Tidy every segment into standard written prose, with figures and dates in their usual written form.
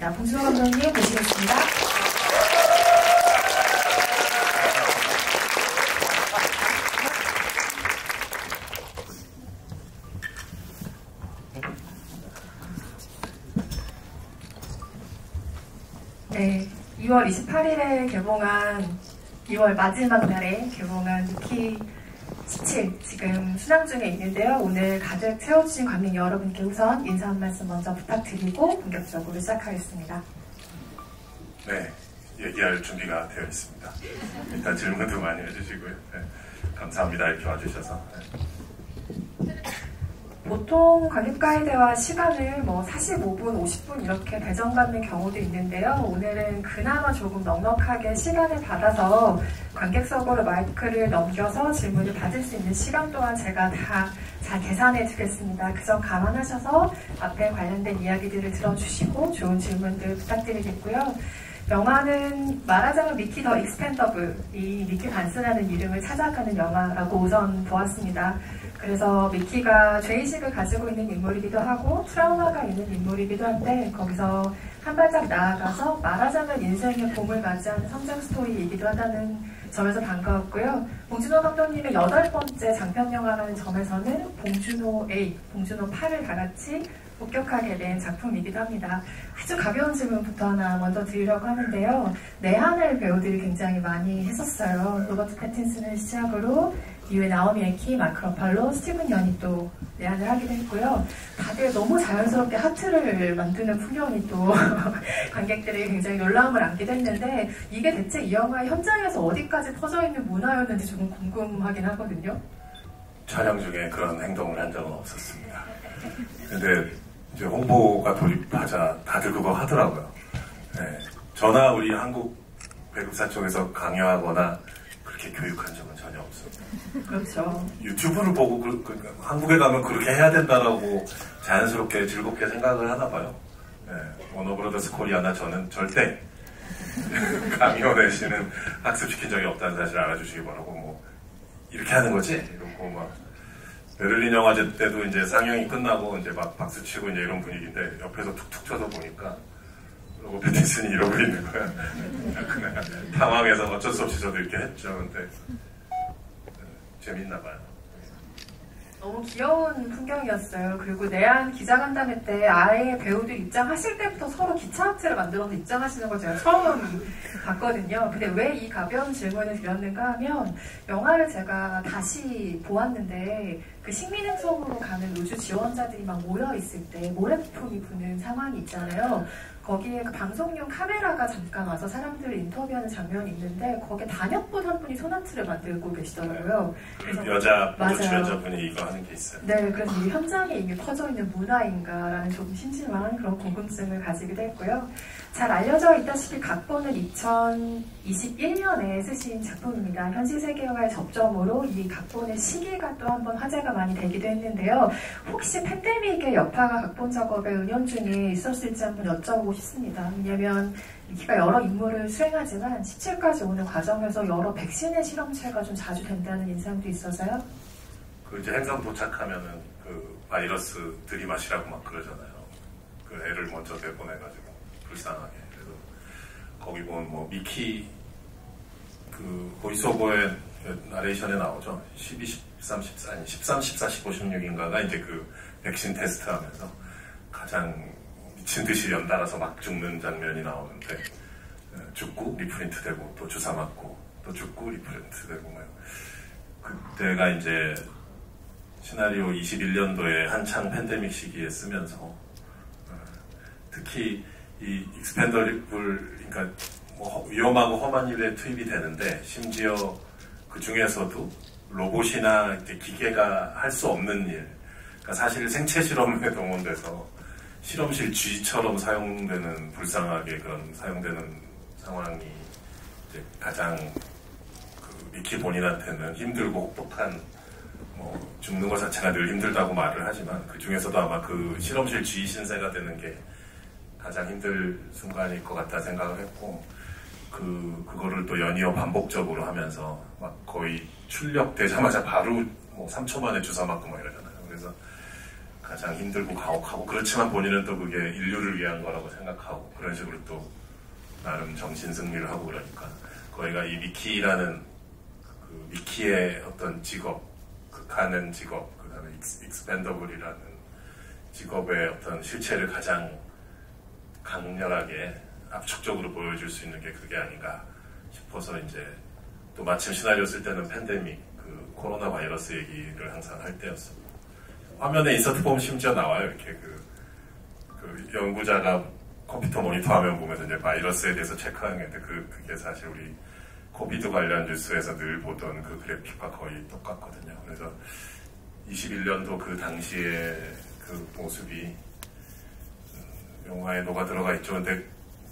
하겠습니다. 봉준호 감독님 모시겠습니다. 네, 2월 28일에 개봉한 2월 마지막 날에 개봉한 미키 17 지금 순항 중에 있는데요. 오늘 가득 채워주신 관객 여러분께 우선 인사 한 말씀 먼저 부탁드리고 본격적으로 시작하겠습니다. 네, 얘기할 준비가 되어 있습니다. 일단 질문도 많이 해주시고요. 네, 감사합니다. 이렇게 와주셔서. 네. 보통 관객과의 대화 시간을 45분, 50분 이렇게 배정받는 경우도 있는데요. 오늘은 그나마 조금 넉넉하게 시간을 받아서 관객석으로 마이크를 넘겨서 질문을 받을 수 있는 시간 또한 제가 다 잘 계산해 두겠습니다. 그 점 감안하셔서 앞에 관련된 이야기들을 들어주시고 좋은 질문들 부탁드리겠고요. 영화는 말하자면 미키 더 익스펜더블, 이 미키 반스라는 이름을 찾아가는 영화라고 우선 보았습니다. 그래서 미키가 죄의식을 가지고 있는 인물이기도 하고 트라우마가 있는 인물이기도 한데 거기서 한 발짝 나아가서 말하자면 인생의 봄을 맞이하는 성장 스토리이기도 하다는 점에서 반가웠고요. 봉준호 감독님의 8번째 장편영화라는 점에서는 봉준호 A, 봉준호 8을 다같이 복격하게 낸 작품이기도 합니다. 아주 가벼운 질문부터 하나 먼저 드리려고 하는데요. 내한을 배우들이 굉장히 많이 했었어요. 로버트 패틴슨을 시작으로 이후에 나오미 에키, 마크 러팔로, 스티븐 연이 또 내한을 하기도 했고요. 다들 너무 자연스럽게 하트를 만드는 풍경이 또 관객들이 굉장히 놀라움을 안기도 했는데 이게 대체 이 영화의 현장에서 어디까지 퍼져있는 문화였는지 조금 궁금하긴 하거든요. 촬영 중에 그런 행동을 한 적은 없었습니다. 근데 이제 홍보가 돌입하자 다들 그거 하더라고요. 네. 저나 우리 한국 배급사 쪽에서 강요하거나 그렇게 교육한 적은 전혀 없습니다. 그렇죠. 유튜브를 보고 한국에 가면 그렇게 해야 된다라고 자연스럽게 즐겁게 생각을 하나 봐요. 네. 워너브라더스 코리아나 저는 절대 강요 내시는 학습시킨 적이 없다는 사실 알아주시기 바라고 이렇게 하는 거지? 이러고 베를린 영화제 때도 이제 상영이 끝나고 이제 막 박수치고 이제 이런 분위기인데 옆에서 툭툭 쳐서 보니까 로버 패틴슨이 이러고 있는 거야. 그냥 당황해서 어쩔 수 없이 저도 이렇게 했죠. 근데 재밌나 봐요. 너무 귀여운 풍경이었어요. 그리고 내한 기자간담회 때 아예 배우들 입장하실 때부터 서로 기차 하트를 만들어서 입장하시는 걸 제가 처음 봤거든요. 근데 왜 이 가벼운 질문을 드렸는가 하면 영화를 제가 다시 보았는데 그 식민행성으로 가는 우주 지원자들이 막 모여있을 때 모래폭풍이 부는 상황이 있잖아요. 거기에 그 방송용 카메라가 잠깐 와서 사람들을 인터뷰하는 장면이 있는데 거기에 단역분 한 분이 소나트를 만들고 계시더라고요. 그래서 여자 출연자분이 이거 하는 게 있어요. 네, 그래서 이 현장에 이미 퍼져있는 문화인가라는 조금 심심한 그런 궁금증을 가지기도 했고요. 잘 알려져 있다시피 각본은 2021년에 쓰신 작품입니다. 현실 세계와의 접점으로 이 각본의 시기가 또 한번 화제가 많이 되기도 했는데요. 혹시 팬데믹의 여파가 각본 작업의 은연중에 있었을지 한번 여쭤보고 싶습니다. 왜냐하면 미키가 여러 임무를 수행하지만 17까지 오는 과정에서 여러 백신의 실험체가 좀 자주 된다는 인상도 있어서요. 그 이제 행성 도착하면은 그 바이러스 들이마시라고 막 그러잖아요. 그 애를 먼저 내보내가지고 불쌍하게. 그래서 거기 보면 미키 그 보이스오버의 나레이션에 나오죠. 12, 13, 14, 아니 13, 14, 15, 16인가가 이제 그 백신 테스트 하면서 가장 미친 듯이 연달아서 막 죽는 장면이 나오는데 죽고 리프린트 되고 또 주사 맞고 또 죽고 리프린트 되고 그때가 이제 시나리오 21년도에 한창 팬데믹 시기에 쓰면서 특히 이 익스펜더블 그러니까 위험하고 험한 일에 투입이 되는데 심지어 그 중에서도 로봇이나 기계가 할 수 없는 일 그러니까 사실 생체 실험에 동원돼서 실험실 쥐처럼 사용되는 불쌍하게 그런 사용되는 상황이 이제 가장 그 미키 본인한테는 힘들고 혹독한 죽는 것 자체가 늘 힘들다고 말을 하지만 그 중에서도 아마 그 실험실 쥐 신세가 되는 게 가장 힘들 순간일 것 같다 생각을 했고 그거를 또 연이어 반복적으로 하면서 막 거의 출력되자마자 바로 3초 만에 주사 맞고 막 이러잖아요. 그래서 가장 힘들고 가혹하고 그렇지만 본인은 또 그게 인류를 위한 거라고 생각하고 그런 식으로 또 나름 정신 승리를 하고 그러니까 거기가 이 미키라는 그 미키의 어떤 직업, 극하는 직업, 그 다음에 익스펜더블이라는 직업의 어떤 실체를 가장 강렬하게 압축적으로 보여줄 수 있는 게 그게 아닌가 싶어서 이제 또 마침 시나리오 쓸 때는 팬데믹, 그 코로나 바이러스 얘기를 항상 할 때였어. 화면에 인서트 보면 심지어 나와요. 이렇게 그 연구자가 컴퓨터 모니터 화면 보면서 이제 바이러스에 대해서 체크하는 게 그게 사실 우리 코비드 관련 뉴스에서 늘 보던 그 그래픽과 거의 똑같거든요. 그래서 21년도 그 당시의 그 모습이 영화에 녹아 들어가 있죠. 근데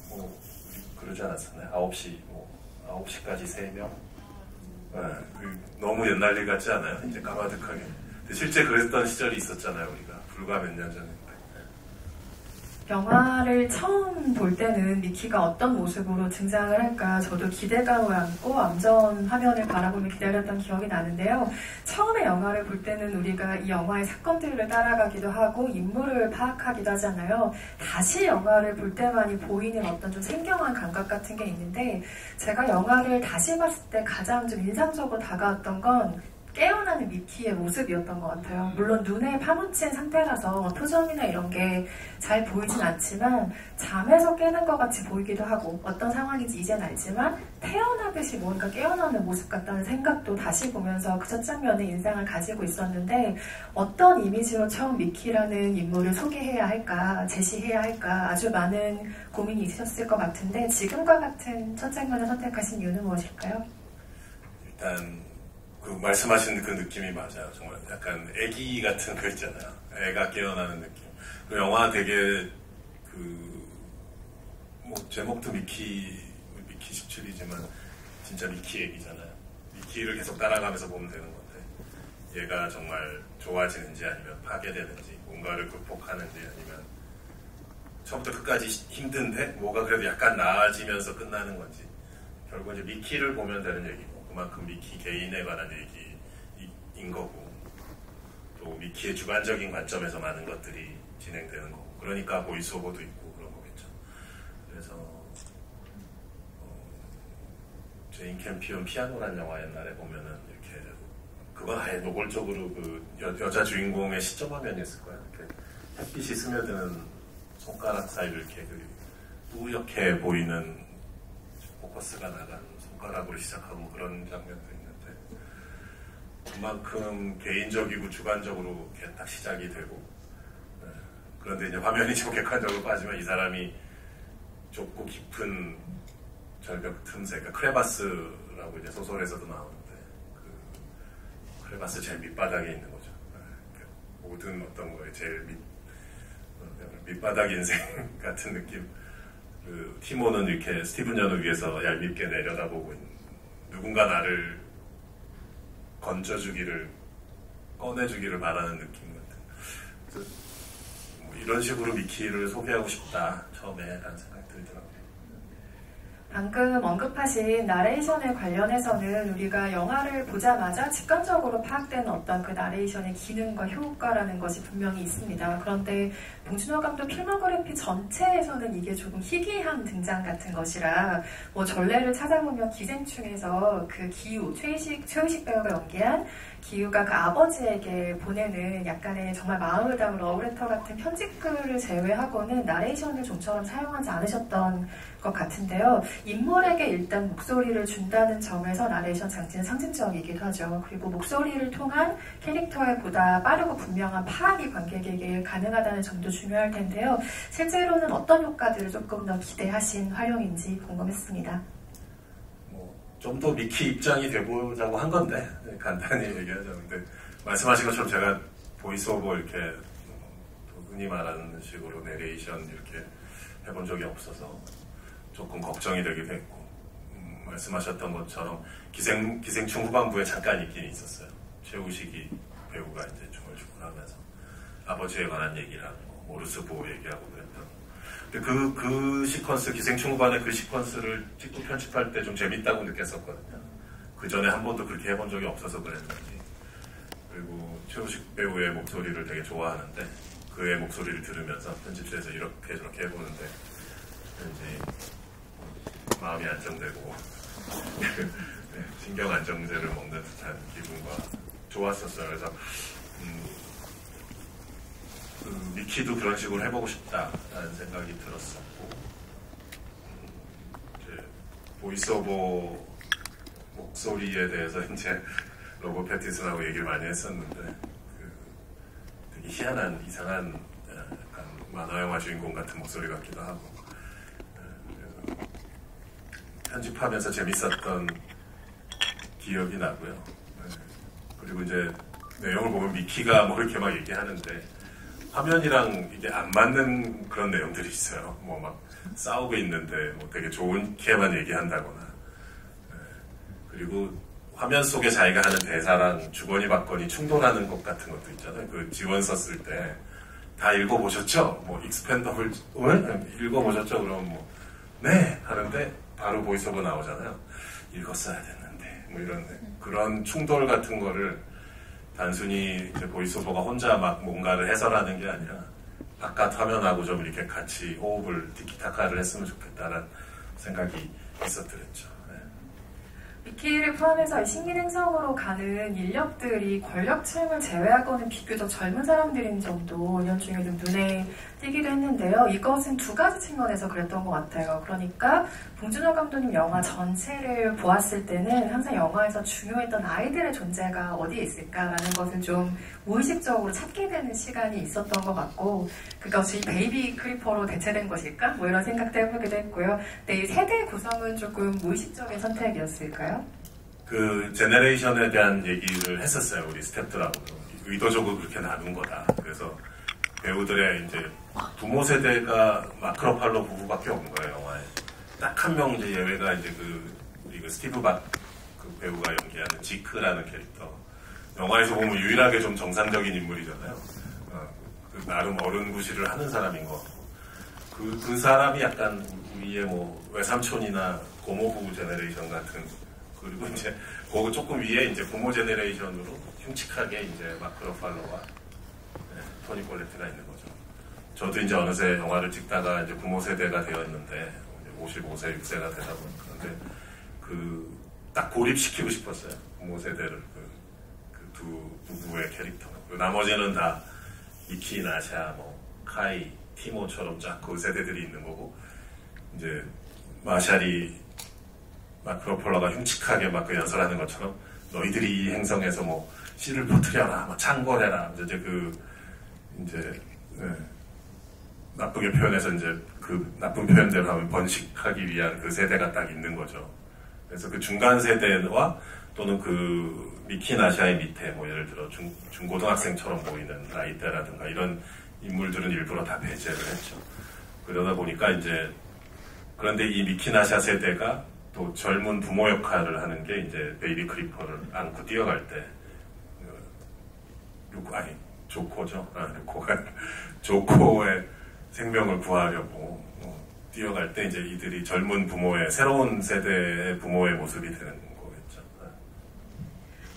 뭐 그러지 않았었나요? 9시까지 3명? 네, 너무 옛날 일 같지 않아요? 이제 까마득하게. 근데 실제 그랬던 시절이 있었잖아요. 우리가 불과 몇 년 전에. 영화를 처음 볼 때는 미키가 어떤 모습으로 등장을 할까 저도 기대감을 안고 암전 화면을 바라보며 기다렸던 기억이 나는데요. 처음에 영화를 볼 때는 우리가 이 영화의 사건들을 따라가기도 하고 인물을 파악하기도 하잖아요. 다시 영화를 볼 때만이 보이는 어떤 좀 생경한 감각 같은 게 있는데 제가 영화를 다시 봤을 때 가장 좀 인상적으로 다가왔던 건 깨어나는 미키의 모습이었던 것 같아요. 물론 눈에 파묻힌 상태라서 표정이나 이런 게 잘 보이진 않지만 잠에서 깨는 것 같이 보이기도 하고 어떤 상황인지 이젠 알지만 태어나듯이 뭔가 깨어나는 모습 같다는 생각도 다시 보면서 그 첫 장면에 인상을 가지고 있었는데 어떤 이미지로 처음 미키라는 인물을 소개해야 할까, 제시해야 할까 아주 많은 고민이 있으셨을 것 같은데 지금과 같은 첫 장면을 선택하신 이유는 무엇일까요? 일단 그 말씀하신 그 느낌이 맞아요. 정말 약간 애기 같은 거 있잖아요. 애가 깨어나는 느낌. 그 영화 되게 뭐 제목도 미키 17이지만 진짜 미키 얘기잖아요. 미키를 계속 따라가면서 보면 되는 건데 얘가 정말 좋아지는지 아니면 파괴되는지 뭔가를 극복하는지 아니면 처음부터 끝까지 힘든데 뭐가 그래도 약간 나아지면서 끝나는 건지 결국 이제 미키를 보면 되는 얘기고 그만큼 미키 개인에 관한 얘기인 거고 또 미키의 주관적인 관점에서 많은 것들이 진행되는 거고 그러니까 보이스오버도 있고 그런 거겠죠. 그래서 제인 캠피온 피아노라는 영화 옛날에 보면은 이렇게 그건 아예 노골적으로 그 여자 주인공의 시점 화면이었을 거예요. 이렇게 햇빛이 스며드는 손가락 사이를 이렇게 뿌옇게 보이는 포커스가 나간 손가락으로 시작하고 그런 장면도 있는데 그만큼 개인적이고 주관적으로 이렇게 딱 시작이 되고 그런데 이제 화면이 좀 객관적으로 빠지면 이 사람이 좁고 깊은 절벽 틈새, 그러니까 크레바스라고 이제 소설에서도 나오는데 그 크레바스 제일 밑바닥에 있는 거죠. 모든 어떤 거에 제일 밑바닥 인생 같은 느낌. 그 티모는 이렇게 스티븐 연을 위해서 얄밉게 내려다보고 있는 누군가 나를 건져주기를 꺼내주기를 바라는 느낌 같은 뭐 이런 식으로 미키를 소개하고 싶다 처음에 라는 생각이 들더라고요. 방금 언급하신 나레이션에 관련해서는 우리가 영화를 보자마자 직관적으로 파악되는 어떤 그 나레이션의 기능과 효과라는 것이 분명히 있습니다. 그런데 봉준호 감독 필모그래피 전체에서는 이게 조금 희귀한 등장 같은 것이라 뭐 전례를 찾아보면 기생충에서 그 기우, 최의식 배우가 연기한 기우가 그 아버지에게 보내는 약간의 정말 마음을 담은 러브레터 같은 편지글을 제외하고는 나레이션을 좀처럼 사용하지 않으셨던 것 같은데요. 인물에게 일단 목소리를 준다는 점에서 나레이션 장치는 상징적이기도 하죠. 그리고 목소리를 통한 캐릭터의 보다 빠르고 분명한 파악이 관객에게 가능하다는 점도 중요할 텐데요. 실제로는 어떤 효과들을 조금 더 기대하신 활용인지 궁금했습니다. 좀 더 미키 입장이 돼보자고 한 건데 간단히 얘기하자면 근데 말씀하신 것처럼 제가 보이스오버 이렇게 흔히 말하는 식으로 내레이션 이렇게 해본 적이 없어서 조금 걱정이 되기도 했고 말씀하셨던 것처럼 기생충 후반부에 잠깐 있긴 있었어요. 최우식이 배우가 이제 중얼중얼하면서 아버지에 관한 얘기를 하고 모르스 보호 얘기하고 그랬던. 근데 그 시퀀스 기생충 후반에 그 시퀀스를 찍고 편집할 때 좀 재밌다고 느꼈었거든요. 그 전에 한 번도 그렇게 해본 적이 없어서 그랬는지. 그리고 최우식 배우의 목소리를 되게 좋아하는데 그의 목소리를 들으면서 편집실에서 이렇게 저렇게 해보는데 왠지 마음이 안정되고 네, 신경 안정제를 먹는 듯한 기분과 좋았었어요. 그래서 미키도 그런 식으로 해보고 싶다라는 생각이 들었었고 이제 보이스오버 목소리에 대해서 이제 로버트 패티슨하고 얘기를 많이 했었는데 되게 희한한 이상한 약간 만화영화 주인공 같은 목소리 같기도 하고 그래서 편집하면서 재밌었던 기억이 나고요. 그리고 이제 내용을 보면 미키가 뭐 이렇게 막 얘기하는데 화면이랑 이게 안 맞는 그런 내용들이 있어요. 뭐 막 싸우고 있는데 뭐 되게 좋게만 얘기한다거나 그리고 화면 속에 자기가 하는 대사랑 주거니 받거니 충돌하는 것 같은 것도 있잖아요. 그 지원 썼을 때 다 읽어보셨죠? 뭐 익스펜더블 읽어보셨죠? 그러면 뭐 네 하는데 바로 보이스오버 나오잖아요. 읽었어야 됐는데 뭐 이런 그런 충돌 같은 거를 단순히 이제 보이스오버가 혼자 막 뭔가를 해설하는 게 아니라 바깥 화면하고 좀 이렇게 같이 호흡을 티키타카를 했으면 좋겠다는 생각이 있었더랬죠. 네. 미키를 포함해서 신기행성으로 가는 인력들이 권력층을 제외하고는 비교적 젊은 사람들인 점도 은연중에 좀 눈에 띄기도 했는데요. 이것은 두 가지 측면에서 그랬던 것 같아요. 그러니까 봉준호 감독님 영화 전체를 보았을 때는 항상 영화에서 중요했던 아이들의 존재가 어디에 있을까라는 것을 좀 무의식적으로 찾게 되는 시간이 있었던 것 같고 그것이 베이비 크리퍼로 대체된 것일까? 뭐 이런 생각도 해보기도 했고요. 근데 이 세대 구성은 조금 무의식적인 선택이었을까요? 그 제네레이션에 대한 얘기를 했었어요. 우리 스태프들하고 의도적으로 그렇게 나눈 거다. 그래서 배우들의 이제 부모 세대가 마크 러팔로 부부밖에 없는 거예요, 영화에. 딱 한 명 이제 예외가 이제 우리 스티브 박 그 배우가 연기하는 지크라는 캐릭터. 영화에서 보면 유일하게 좀 정상적인 인물이잖아요. 그 나름 어른 구실을 하는 사람인 거. 그 사람이 약간 우리의 뭐 외삼촌이나 고모부부 제네레이션 같은 그리고 이제 그거 조금 위에 이제 부모 제네레이션으로 흉측하게 이제 마크 러팔로와 토니 콜레트가 있는 거죠. 저도 이제 어느새 영화를 찍다가 이제 부모 세대가 되었는데 55세, 6세가 되다 보니까 근데 딱 고립시키고 싶었어요. 부모 세대를 그 두 부부의 캐릭터. 나머지는 다 미키, 나샤, 뭐 카이, 티모처럼 쫙 그 세대들이 있는 거고 이제 마샬이 마크 러팔로가 흉측하게 막 그 연설하는 것처럼 너희들이 이 행성에서 뭐 씨를 퍼뜨려라, 뭐 창궐해라 이제 나쁘게 표현해서 이제 그 나쁜 표현대로 하면 번식하기 위한 그 세대가 딱 있는 거죠. 그래서 그 중간 세대와 또는 그 미키 나샤의 밑에 뭐 예를 들어 중고등학생처럼 보이는 나이대라든가 이런 인물들은 일부러 다 배제를 했죠. 그러다 보니까 이제 그런데 이 미키 나샤 세대가 또 젊은 부모 역할을 하는 게 이제 베이비 크리퍼를 안고 뛰어갈 때 조코죠. 조코의 생명을 구하려고 뛰어갈 때 이제 이들이 젊은 부모의 새로운 세대의 부모의 모습이 되는 거겠죠.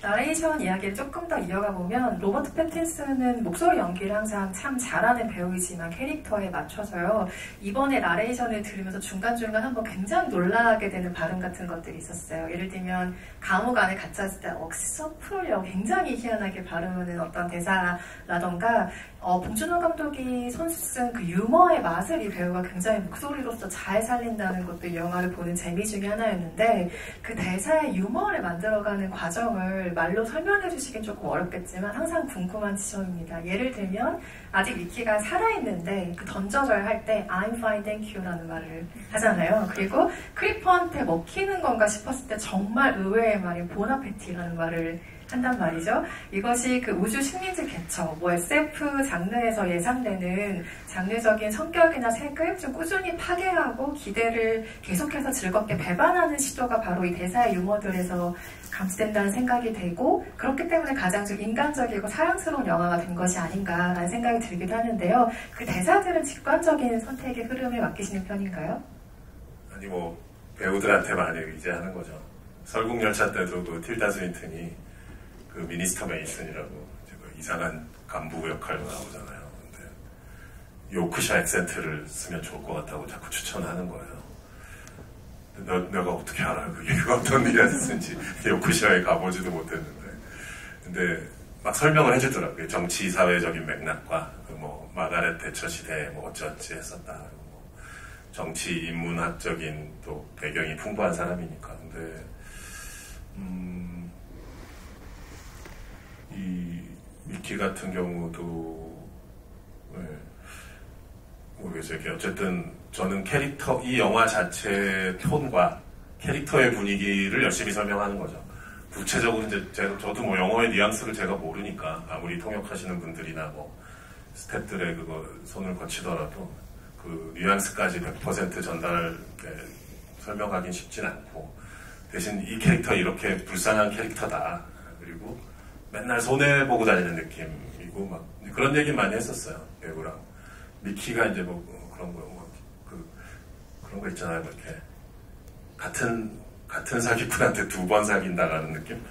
나레이션 이야기를 조금 더 이어가 보면 로버트 패틴슨은 목소리 연기를 항상 참 잘하는 배우이지만 캐릭터에 맞춰서요. 이번에 나레이션을 들으면서 중간중간 한번 굉장히 놀라게 되는 발음 같은 것들이 있었어요. 예를 들면 감옥 안에 갇혔을 때 억서프로 굉장히 희한하게 발음하는 어떤 대사라던가 봉준호 감독이 손수 쓴 그 유머의 맛을 이 배우가 굉장히 목소리로서 잘 살린다는 것도 이 영화를 보는 재미 중에 하나였는데 그 대사의 유머를 만들어가는 과정을 말로 설명해 주시긴 조금 어렵겠지만 항상 궁금한 지점입니다. 예를 들면 아직 미키가 살아있는데 그 던져줘야 할 때 I'm fine, thank you 라는 말을 하잖아요. 그리고 크리퍼한테 먹히는 건가 싶었을 때 정말 의외의 말인 보나페티라는 말을 한단 말이죠. 이것이 그 우주 식민지 개척, 뭐 SF 장르에서 예상되는 장르적인 성격이나 색을 좀 꾸준히 파괴하고 기대를 계속해서 즐겁게 배반하는 시도가 바로 이 대사의 유머들에서 감지된다는 생각이 되고 그렇기 때문에 가장 좀 인간적이고 사랑스러운 영화가 된 것이 아닌가라는 생각이 들기도 하는데요. 그 대사들은 직관적인 선택의 흐름을 맡기시는 편인가요? 아니 뭐 배우들한테 많이 의지하는 거죠. 설국열차 때도 그 틸다 스윈튼이 그 미니스터 메이슨이라고 그 이상한 간부 역할로 나오잖아요. 근데 요크샤 액센트를 쓰면 좋을 것 같다고 자꾸 추천하는 거예요. 내가 어떻게 알아? 그게 어떤 일이 있는지 요크샤에 가보지도 못했는데. 근데 막 설명을 해주더라고요. 정치 사회적인 맥락과 뭐 마가렛 대처 시대에 뭐 어찌어찌 했었다. 뭐 정치 인문학적인 또 배경이 풍부한 사람이니까. 근데 이 미키 같은 경우도 모르겠어요. 어쨌든 저는 캐릭터, 이 영화 자체의 톤과 캐릭터의 분위기를 열심히 설명하는 거죠. 구체적으로 이제 저도 뭐 영어의 뉘앙스를 제가 모르니까 아무리 통역하시는 분들이나 뭐 스태프들의 그거 손을 거치더라도 그 뉘앙스까지 100% 설명하긴 쉽진 않고, 대신 이 캐릭터 이렇게 불쌍한 캐릭터다. 그리고 맨날 손해보고 다니는 느낌이고 막 그런 얘기 많이 했었어요. 배우랑. 미키가 이제 뭐 그런 거, 그런 거 있잖아요. 이렇게 같은 사기꾼한테 2번 사귄다라는 느낌?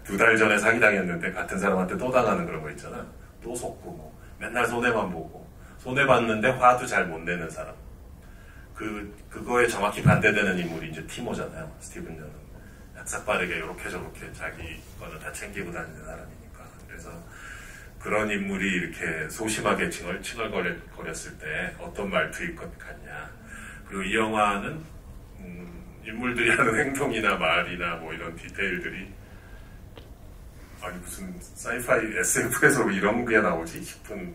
2달 전에 사기당했는데 같은 사람한테 또 당하는 그런 거 있잖아요. 또 속고 뭐 맨날 손해만 보고, 손해봤는데 화도 잘 못 내는 사람. 그거에 정확히 반대되는 인물이 이제 티모잖아요. 스티븐 연은 약삭빠르게 이렇게 저렇게 자기 거는 다 챙기고 다니는 사람이니까. 그래서 그런 인물이 이렇게 소심하게 칭얼칭얼거렸을 때 어떤 말투일 것 같냐. 그리고 이 영화는 인물들이 하는 행동이나 말이나 뭐 이런 디테일들이 아니 무슨 사이파이 SF에서 이런 게 나오지 싶은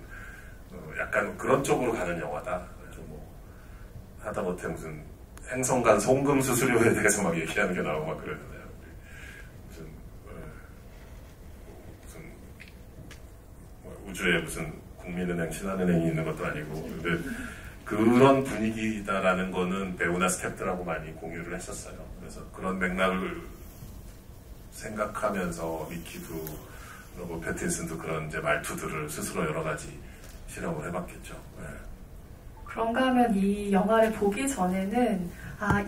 약간 그런 쪽으로 가는 영화다. 그래서 뭐 하다못해 무슨 행성간 송금 수수료에 대해서 막 얘기하는 게 나오고 막 그러잖아요. 무슨 우주에 무슨 국민은행, 신한은행이 있는 것도 아니고. 근데 그런 분위기다라는 거는 배우나 스태프들하고 많이 공유를 했었어요. 그래서 그런 맥락을 생각하면서 미키도 로버트 패틴슨도 그런 이제 말투들을 스스로 여러 가지 실험을 해봤겠죠. 네. 그런가 하면 이 영화를 보기 전에는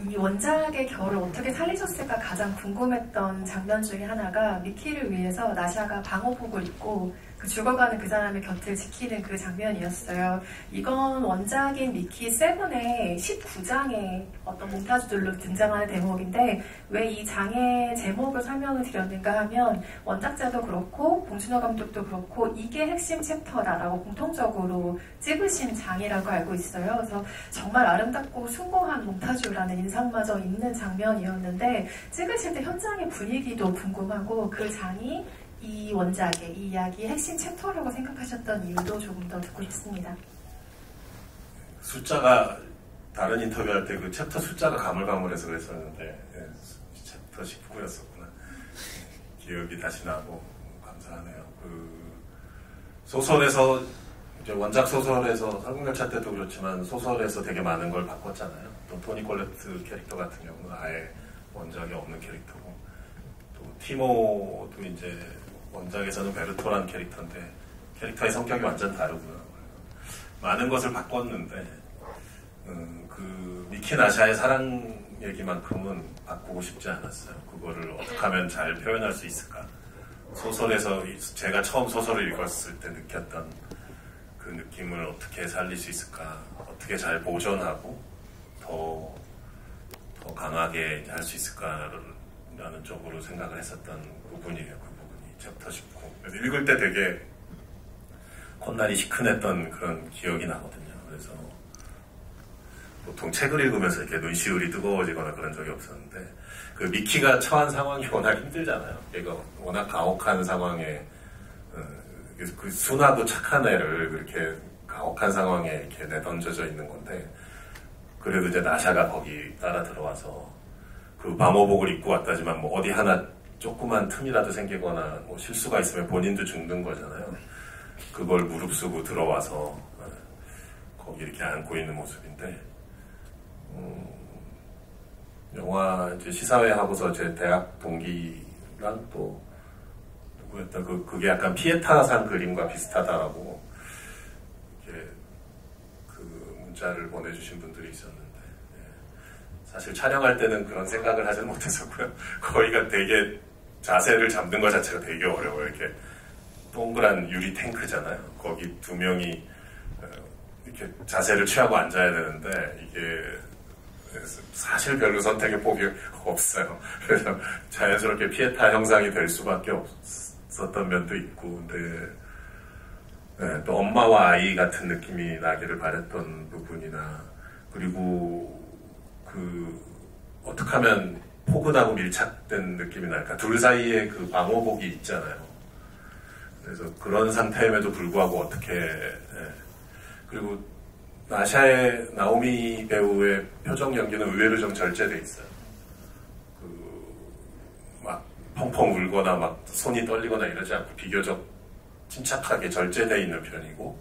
이 원작의 결을 어떻게 살리셨을까 가장 궁금했던 장면 중에 하나가 미키를 위해서 나샤가 방호복을 입고 죽어가는 그 사람의 곁을 지키는 그 장면이었어요. 이건 원작인 미키 7의 19장의 어떤 몽타주들로 등장하는 대목인데, 왜 이 장의 제목을 설명을 드렸는가 하면 원작자도 그렇고 봉준호 감독도 그렇고 이게 핵심 챕터다라고 공통적으로 찍으신 장이라고 알고 있어요. 그래서 정말 아름답고 숭고한 몽타주라는 인상마저 있는 장면이었는데, 찍으실 때 현장의 분위기도 궁금하고 그 장이 이 원작의 이 이야기의 핵심 챕터라고 생각하셨던 이유도 조금 더 듣고 싶습니다. 숫자가 다른 인터뷰할 때 그 챕터 숫자가 가물가물해서 그랬었는데 챕터 19였었구나. 기억이 다시 나고 감사하네요. 그 소설에서 이제 원작 소설에서 설국열차 때도 그렇지만 소설에서 되게 많은 걸 바꿨잖아요. 또 토니 콜레트 캐릭터 같은 경우는 아예 원작에 없는 캐릭터고, 또 티모도 이제 원작에서는 베르토란 캐릭터인데 캐릭터의 성격이 완전 다르고요. 많은 것을 바꿨는데 그 미키 나샤의 사랑 얘기만큼은 바꾸고 싶지 않았어요. 그거를 어떻게 하면 잘 표현할 수 있을까. 소설에서 제가 처음 소설을 읽었을 때 느꼈던 그 느낌을 어떻게 살릴 수 있을까, 어떻게 잘 보존하고 더 강하게 할 수 있을까라는 쪽으로 생각을 했었던 부분이에요. 챕터 19. 읽을 때 되게 콧날이 시큰했던 그런 기억이 나거든요. 그래서 보통 책을 읽으면서 이렇게 눈시울이 뜨거워지거나 그런 적이 없었는데, 그 미키가 처한 상황이 워낙 힘들잖아요. 얘가 워낙 가혹한 상황에, 그 순하고 착한 애를 그렇게 가혹한 상황에 이렇게 내던져져 있는 건데, 그래도 이제 나샤가 거기 따라 들어와서 그 방호복을 입고 왔다지만 뭐 어디 하나 조그만 틈이라도 생기거나 뭐 실수가 있으면 본인도 죽는 거잖아요. 그걸 무릅쓰고 들어와서 거기 이렇게 안고 있는 모습인데, 영화 이제 시사회 하고서 제 대학 동기랑 또 누구였다, 그게 약간 피에타상 그림과 비슷하다라고 이렇게 그 문자를 보내주신 분들이 있었는데, 사실 촬영할 때는 그런 생각을 하지는 못했었고요. 거기가 되게 자세를 잡는 것 자체가 되게 어려워요. 이렇게 동그란 유리 탱크잖아요. 거기 두 명이 이렇게 자세를 취하고 앉아야 되는데 이게 사실 별로 선택의 폭이 없어요. 그래서 자연스럽게 피에타 형상이 될 수밖에 없었던 면도 있고, 근데 네, 또 엄마와 아이 같은 느낌이 나기를 바랬던 부분이나, 그리고 어떻게 하면 포근하고 밀착된 느낌이 날까. 둘 사이에 그 방호복이 있잖아요. 그래서 그런 상태임에도 불구하고 어떻게, 네. 그리고 나샤의 나오미 배우의 표정 연기는 의외로 좀 절제돼 있어요. 막 펑펑 울거나 막 손이 떨리거나 이러지 않고 비교적 침착하게 절제돼 있는 편이고,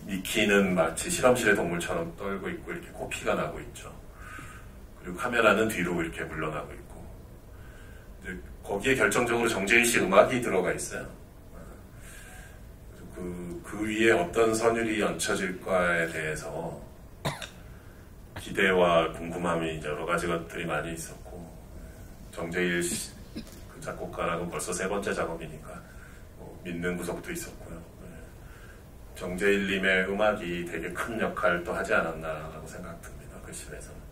미키는 마치 실험실의 동물처럼 떨고 있고 이렇게 코피가 나고 있죠. 그리고 카메라는 뒤로 이렇게 물러나고 있고, 이제 거기에 결정적으로 정재일 씨 음악이 들어가 있어요. 그 위에 어떤 선율이 얹혀질까에 대해서 기대와 궁금함이 여러 가지 것들이 많이 있었고, 정재일 씨, 그 작곡가랑은 벌써 3번째 작업이니까 믿는 구석도 있었고요. 정재일님의 음악이 되게 큰 역할도 하지 않았나라고 생각됩니다. 그 실에서는.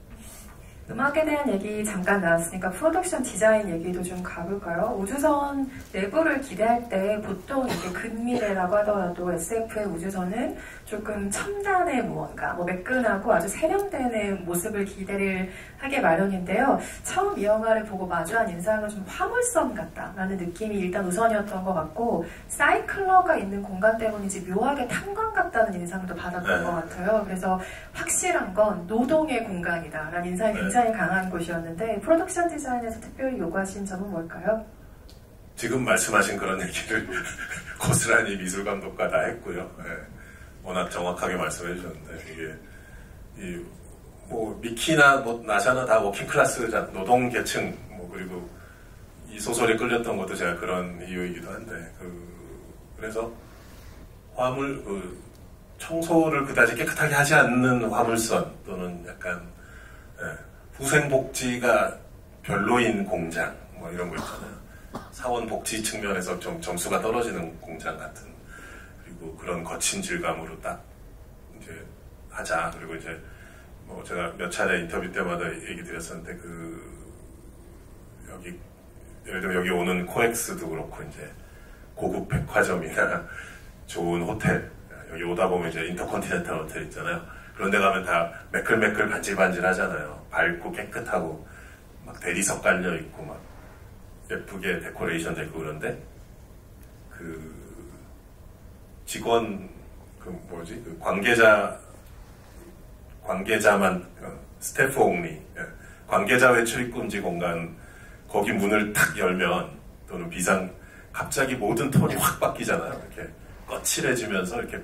음악에 대한 얘기 잠깐 나왔으니까 프로덕션 디자인 얘기도 좀 가볼까요? 우주선 내부를 기대할 때 보통 이게 근미래라고 하더라도 SF의 우주선은 조금 첨단의 무언가, 매끈하고 아주 세련된 모습을 기대를 하게 마련인데요. 처음 이 영화를 보고 마주한 인상은 좀 화물선 같다라는 느낌이 일단 우선이었던 것 같고, 사이클러가 있는 공간 때문인지 묘하게 탄광 같다는 인상도 받았던 것 같아요. 그래서 확실한 건 노동의 공간이다라는 인상이 굉장히 강한 곳이었는데, 프로덕션 디자인에서 특별히 요구하신 점은 뭘까요? 지금 말씀하신 그런 얘기를 고스란히 미술 감독과 다 했고요. 네. 워낙 정확하게 말씀해 주셨는데, 이게 미키나 나샤나 다 워킹 클래스 노동 계층, 그리고 이 소설에 끌렸던 것도 제가 그런 이유이기도 한데, 그래서 화물 청소를 그다지 깨끗하게 하지 않는 화물선, 또는 약간 후생복지가 별로인 공장, 이런 거 있잖아요. 사원 복지 측면에서 좀 점수가 떨어지는 공장 같은, 그리고 그런 거친 질감으로 딱 이제 하자. 그리고 이제 제가 몇 차례 인터뷰 때마다 얘기 드렸었는데, 예를 들어 여기 오는 코엑스도 그렇고, 이제 고급 백화점이나 좋은 호텔, 여기 오다 보면 이제 인터컨티넨탈 호텔 있잖아요. 그런 데 가면 다 매끌매끌 반질반질 하잖아요. 밝고 깨끗하고, 막 대리석 깔려 있고, 막 예쁘게 데코레이션 되고. 그런데 직원, 관계자만, 스태프 옹리, 관계자 외출입 금지 공간, 거기 문을 탁 열면, 또는 갑자기 모든 톤이 확 바뀌잖아요. 이렇게 거칠해지면서, 이렇게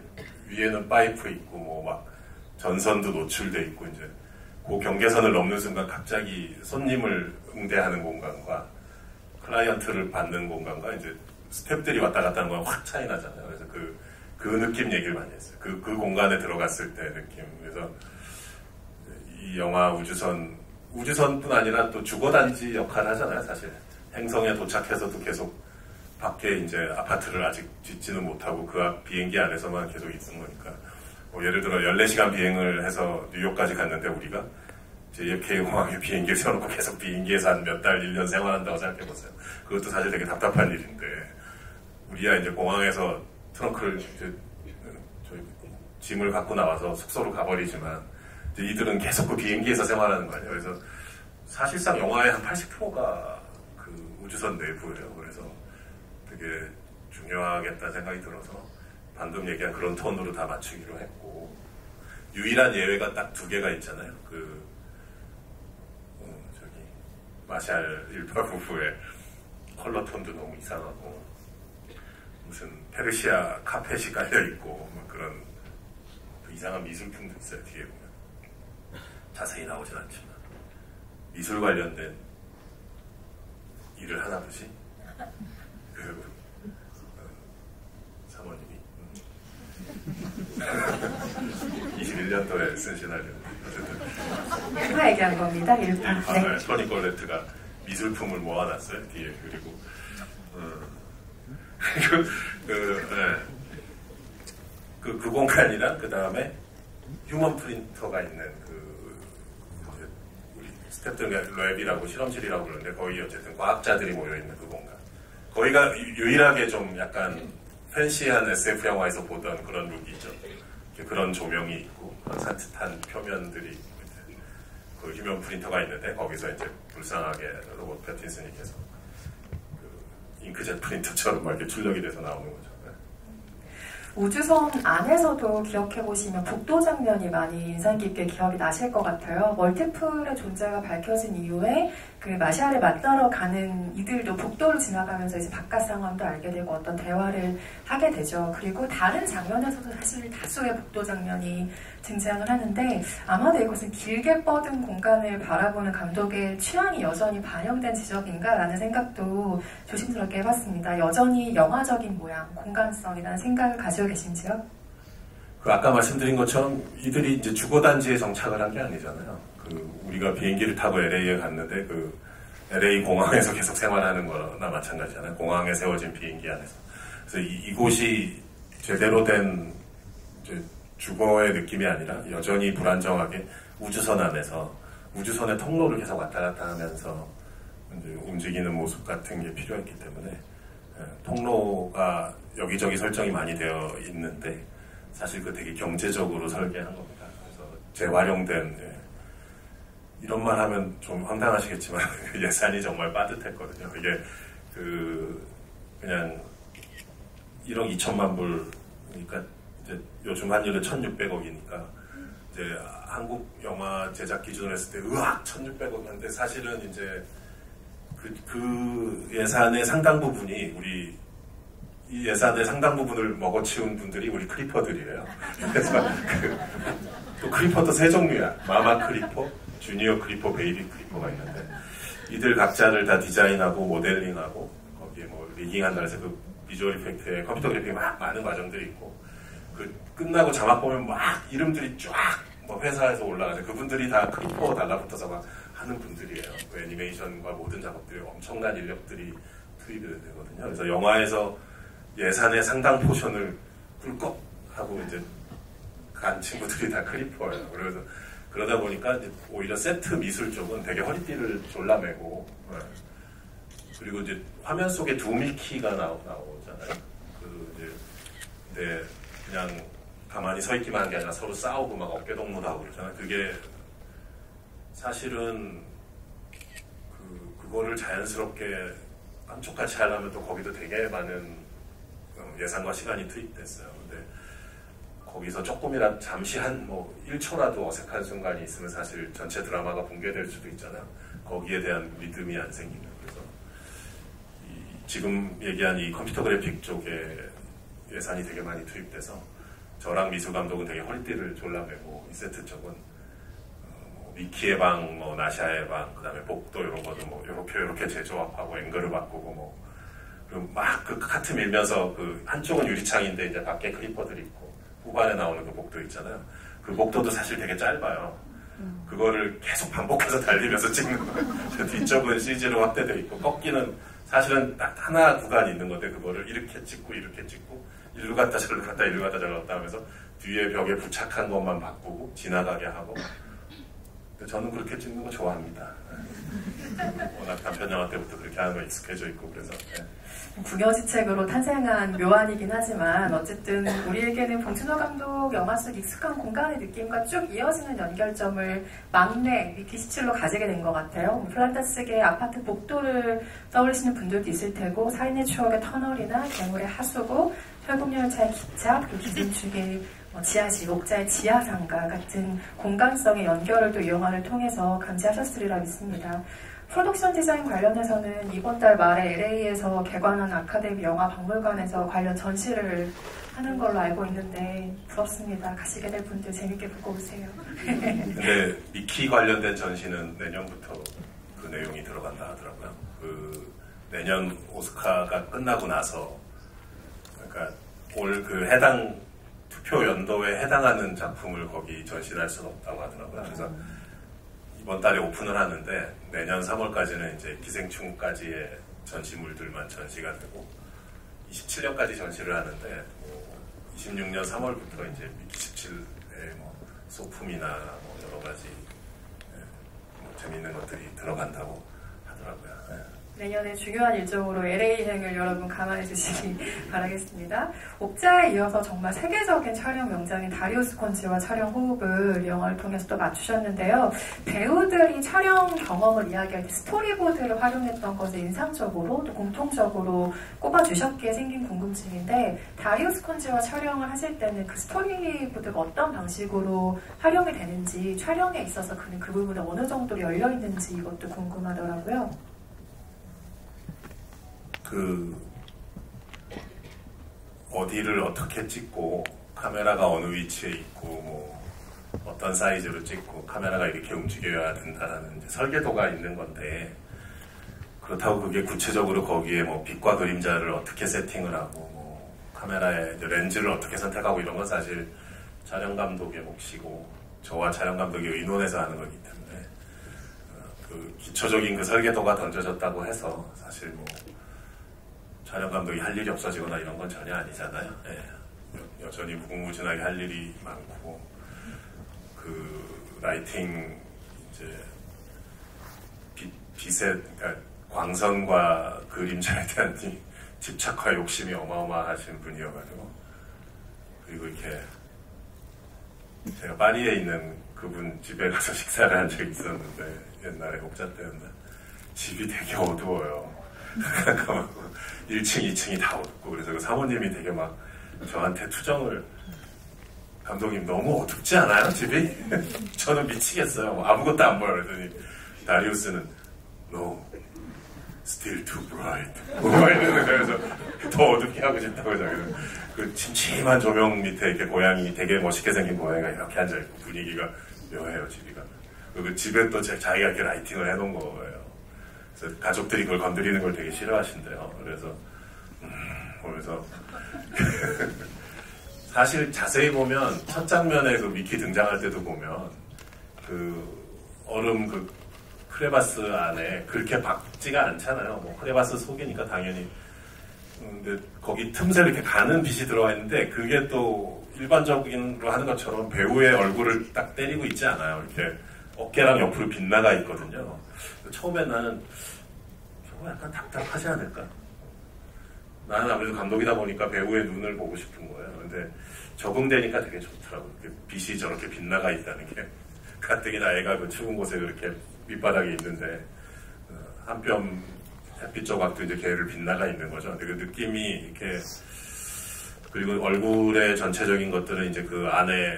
위에는 파이프 있고, 막 전선도 노출돼 있고, 이제 그 경계선을 넘는 순간 갑자기 손님을 응대하는 공간과 클라이언트를 받는 공간과 이제 스태프들이 왔다 갔다 하는 건 확 차이 나잖아요. 그래서 그 느낌 얘기를 많이 했어요. 그 공간에 들어갔을 때 느낌. 그래서 이 영화 우주선뿐 아니라 또 주거단지 역할을 하잖아요, 사실. 행성에 도착해서도 계속 밖에 이제 아파트를 아직 짓지는 못하고 그 앞 비행기 안에서만 계속 있는 거니까. 예를 들어 14시간 비행을 해서 뉴욕까지 갔는데, 우리가 JFK 공항에 비행기를 세워놓고 계속 비행기에서 한 몇 달, 1년 생활한다고 생각해보세요. 그것도 사실 되게 답답한 일인데, 우리야 이제 공항에서 트렁크를 이제 짐을 갖고 나와서 숙소로 가버리지만, 이제 이들은 계속 그 비행기에서 생활하는 거 아니에요. 그래서 사실상 영화의 한 80%가 그 우주선 내부예요. 그래서 되게 중요하겠다 생각이 들어서 방금 얘기한 그런 톤으로 다 맞추기로 했고, 유일한 예외가 딱 2개가 있잖아요. 마샬 일파 부부의 컬러 톤도 너무 이상하고, 무슨 페르시아 카펫이 깔려있고, 그런 이상한 미술품도 있어요, 뒤에 보면. 자세히 나오진 않지만. 미술 관련된 일을 하나 보지? 사모님이 21년도에 쓴 시나리오. 일파 얘기한 겁니다. 일파. 네. 토니 콜레트가 미술품을 모아놨어요, 뒤에. 그리고 그 공간이랑 그 다음에 휴먼 프린터가 있는 우리 스태프들 랩이라고 실험실이라고 그러는데 거기 어쨌든 과학자들이 모여있는 그 공간. 거기가 유일하게 좀 약간 팬시한 SF 영화에서 보던 그런 룩이죠. 그런 조명이 있고 그런 산뜻한 표면들이 있고 그 휴먼 프린터가 있는데 거기서 이제 불쌍하게 로버트 패틴슨님께서 그 잉크젯 프린터처럼 막 이렇게 출력이 돼서 나오는 거죠. 우주선 안에서도 기억해보시면 복도 장면이 많이 인상 깊게 기억이 나실 것 같아요. 멀티플의 존재가 밝혀진 이후에 그 마샬을 만나러 가는 이들도 복도를 지나가면서 이제 바깥 상황도 알게 되고 어떤 대화를 하게 되죠. 그리고 다른 장면에서도 사실 다수의 복도 장면이 등장을 하는데 아마도 이것은 길게 뻗은 공간을 바라보는 감독의 취향이 여전히 반영된 지적인가라는 생각도 조심스럽게 해봤습니다. 여전히 영화적인 모양, 공간성이라는 생각을 가지고 계신지요? 그 아까 말씀드린 것처럼 이들이 이제 주거단지에 정착을 한 게 아니잖아요. 우리가 비행기를 타고 LA에 갔는데 그 LA 공항에서 계속 생활하는 거나 마찬가지잖아요. 공항에 세워진 비행기 안에서. 그래서 이곳이 제대로 된 주거의 느낌이 아니라 여전히 불안정하게 우주선 안에서 우주선의 통로를 계속 왔다 갔다 하면서 이제 움직이는 모습 같은 게 필요했기 때문에 통로가 여기저기 설정이 많이 되어 있는데 사실 그 되게 경제적으로 설계한 겁니다. 그래서 재활용된 이런 말 하면 좀 황당하시겠지만 예산이 정말 빠듯했거든요. 이게 그냥 1억 2천만 불 그러니까 이제 요즘 환율은 1,600억이니까 이제 한국 영화 제작 기준으로 했을 때 으악 1,600억인데 사실은 이제 그 예산의 상당 부분이 이 예산의 상당 부분을 먹어치운 분들이 우리 크리퍼들이에요. 그래서 또 크리퍼도 세 종류야. 마마 크리퍼, 주니어 크리퍼, 베이비 크리퍼가 있는데 이들 각자를 다 디자인하고 모델링하고 거기에 뭐 리깅한다 해서 그 비주얼 이펙트에 컴퓨터 그래픽이 막 많은 과정들이 있고 그 끝나고 자막 보면 막 이름들이 쫙 뭐 회사에서 올라가죠. 그분들이 다 크리퍼 달라붙어서 막 하는 분들이에요. 그 애니메이션과 모든 작업들이 엄청난 인력들이 투입이 되거든요. 그래서 영화에서 예산의 상당 포션을 꿀꺽 하고 이제 간 친구들이 다 크리퍼예요. 그래서 그러다 보니까 이제 오히려 세트 미술 쪽은 되게 허리띠를 졸라매고 그리고 이제 화면 속에 두 미키가 나오잖아요. 근데 그냥 가만히 서 있기만 한 게 아니라 서로 싸우고 막 어깨동무하고 그러잖아요. 그게 사실은 그거를 자연스럽게 깜짝같이 하려면 또 거기도 되게 많은 예산과 시간이 투입됐어요. 근데 거기서 조금이라도 잠시 뭐 1초라도 어색한 순간이 있으면 사실 전체 드라마가 붕괴될 수도 있잖아요. 거기에 대한 믿음이 안 생기는. 그래서 지금 얘기한 이 컴퓨터 그래픽 쪽에 예산이 되게 많이 투입돼서 저랑 미술 감독은 되게 허리띠를 졸라매고 이 세트 쪽은 미키의 방, 뭐 나샤의 방, 그다음에 복도 이런 것도 뭐 요렇게 재조합하고 앵글을 바꾸고 뭐 그리고 막 그 카트 밀면서 그 한쪽은 유리창인데 이제 밖에 크리퍼들이 있고 후반에 나오는 그 복도 있잖아요. 그 복도도 사실 되게 짧아요. 그거를 계속 반복해서 달리면서 찍는 거예요. 뒤쪽은 CG로 확대돼 있고 꺾기는 사실은 딱 하나 구간이 있는 건데 그거를 이렇게 찍고 일로 갔다 저로 갔다 일로 갔다 저로 갔다 하면서 뒤에 벽에 부착한 것만 바꾸고 지나가게 하고 저는 그렇게 찍는 거 좋아합니다. 워낙 단편 영화 때부터 그렇게 하는 거 익숙해져 있고 그래서 궁여지책으로 탄생한 묘안이긴 하지만 어쨌든 우리에게는 봉준호 감독 영화 속 익숙한 공간의 느낌과 쭉 이어지는 연결점을 막내 미키17로 가지게 된 것 같아요. 플란타스계의 아파트 복도를 떠올리시는 분들도 있을 테고 살인의 추억의 터널이나 괴물의 하수구, 혈국열차의 기차, 그리고 기생충의 지하실, 옥자의 지하상가 같은 공간성의 연결을 또 이 영화를 통해서 감지하셨으리라 믿습니다. 프로덕션 디자인 관련해서는 이번 달 말에 LA에서 개관한 아카데미 영화 박물관에서 관련 전시를 하는 걸로 알고 있는데 부럽습니다. 가시게 될 분들 재밌게 보고 오세요. 근데 미키 관련된 전시는 내년부터 그 내용이 들어간다 하더라고요. 내년 오스카가 끝나고 나서 그러니까 올 그 해당 투표 연도에 해당하는 작품을 거기 전시할 수는 없다고 하더라고요. 그래서 이번 달에 오픈을 하는데 내년 3월까지는 이제 기생충까지의 전시물들만 전시가 되고 27년까지 전시를 하는데 26년 3월부터 이제 미키 17의 뭐 소품이나 뭐 여러 가지 뭐 재미있는 것들이 들어간다고 하더라고요. 내년에 중요한 일정으로 LA행을 여러분 감안해 주시기 바라겠습니다. 옥자에 이어서 정말 세계적인 촬영 명장인 다리우스 콘치와 촬영 호흡을 이 영화를 통해서 또 맞추셨는데요. 배우들이 촬영 경험을 이야기할 때 스토리보드를 활용했던 것을 인상적으로 또 공통적으로 꼽아주셨기에 생긴 궁금증인데 다리우스 콘치와 촬영을 하실 때는 그 스토리보드가 어떤 방식으로 활용이 되는지 촬영에 있어서 그는 그 부분에 어느 정도로 열려있는지 이것도 궁금하더라고요. 어디를 어떻게 찍고 카메라가 어느 위치에 있고 뭐 어떤 사이즈로 찍고 카메라가 이렇게 움직여야 된다는 이제 설계도가 있는 건데 그렇다고 그게 구체적으로 거기에 뭐 빛과 그림자를 어떻게 세팅을 하고 뭐 카메라의 렌즈를 어떻게 선택하고 이런 건 사실 촬영 감독의 몫이고 저와 촬영 감독이 의논해서 하는 거기 때문에 그 기초적인 그 설계도가 던져졌다고 해서 사실 뭐 촬영 감독이 할 일이 없어지거나 이런 건 전혀 아니잖아요. 예. 여전히 무궁무진하게 할 일이 많고 그 라이팅 이제 빛의 그러니까 광선과 그림자에 대한 집착과 욕심이 어마어마하신 분이어가지고 그리고 이렇게 제가 파리에 있는 그분 집에 가서 식사를 한 적이 있었는데 옛날에 옥자 때였나 집이 되게 어두워요. 깜깜하고 1층, 2층이 다 어둡고 그래서 그 사모님이 되게 막 저한테 투정을 감독님 너무 어둡지 않아요 집이? 저는 미치겠어요. 뭐 아무것도 안 보여. 그랬더니 다리우스는 No, still too bright. 그래서 더 어둡게 하고 싶다고 자기는 그 침침한 조명 밑에 이렇게 고양이 되게 멋있게 생긴 고양이가 이렇게 앉아있고 분위기가 묘해요 집이가. 그 집에 또 자기가 이렇게 라이팅을 해놓은 거예요. 그래서 가족들이 그걸 건드리는 걸 되게 싫어하신대요. 그래서 사실 자세히 보면 첫 장면에 그 미키 등장할 때도 보면 그 얼음 그 크레바스 안에 그렇게 밝지가 않잖아요. 뭐 크레바스 속이니까 당연히. 근데 거기 틈새 이렇게 가는 빛이 들어와 있는데 그게 또 일반적으로 하는 것처럼 배우의 얼굴을 딱 때리고 있지 않아요. 이렇게 어깨랑 옆으로 빗나가 있거든요. 처음엔 나는 저거 약간 답답하지 않을까? 나는 아무래도 감독이다 보니까 배우의 눈을 보고 싶은 거예요. 근데 적응되니까 되게 좋더라고요. 빛이 저렇게 빗나가 있다는 게. 가뜩이나 애가 그 추운 곳에 그렇게 밑바닥에 있는데 한 뼘 햇빛 조각도 이제 걔를 빗나가 있는 거죠. 근데 그 느낌이 이렇게 그리고 얼굴의 전체적인 것들은 이제 그 안에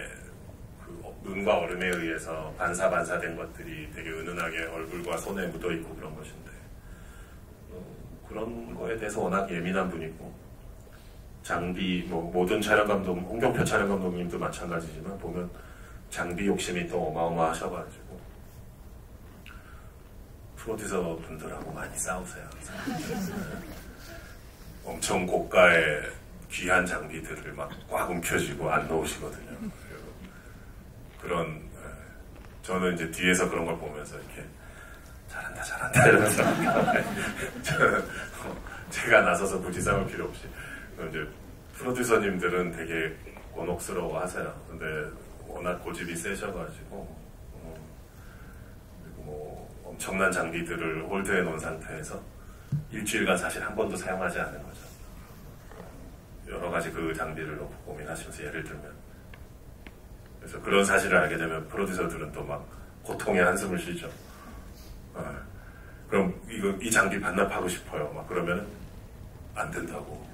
그 눈과 얼음에 의해서 반사된 것들이 되게 은은하게 얼굴과 손에 묻어 있고 그런 것인데 그런 거에 대해서 워낙 예민한 분이고 장비 뭐 모든 촬영 감독 홍경표 촬영 감독님도 마찬가지지만 보면 장비 욕심이 또 어마어마하셔가지고 프로듀서 분들하고 많이 싸우세요. 엄청 고가의 귀한 장비들을 막 꽉 움켜쥐고 안 놓으시거든요. 그런 저는 이제 뒤에서 그런 걸 보면서 이렇게 잘한다 이러면서 저는 제가 나서서 굳이 싸울 필요 없이 이제 프로듀서님들은 되게 곤혹스러워 하세요. 근데 워낙 고집이 세셔가지고 그리고 뭐 엄청난 장비들을 홀드해 놓은 상태에서 일주일간 사실 한 번도 사용하지 않은 거죠. 여러 가지 그 장비를 놓고 고민하시면서 예를 들면 그래서 그런 사실을 알게 되면 프로듀서들은 또 막 고통의 한숨을 쉬죠. 그럼 이 장비 반납하고 싶어요. 막 그러면 안 된다고.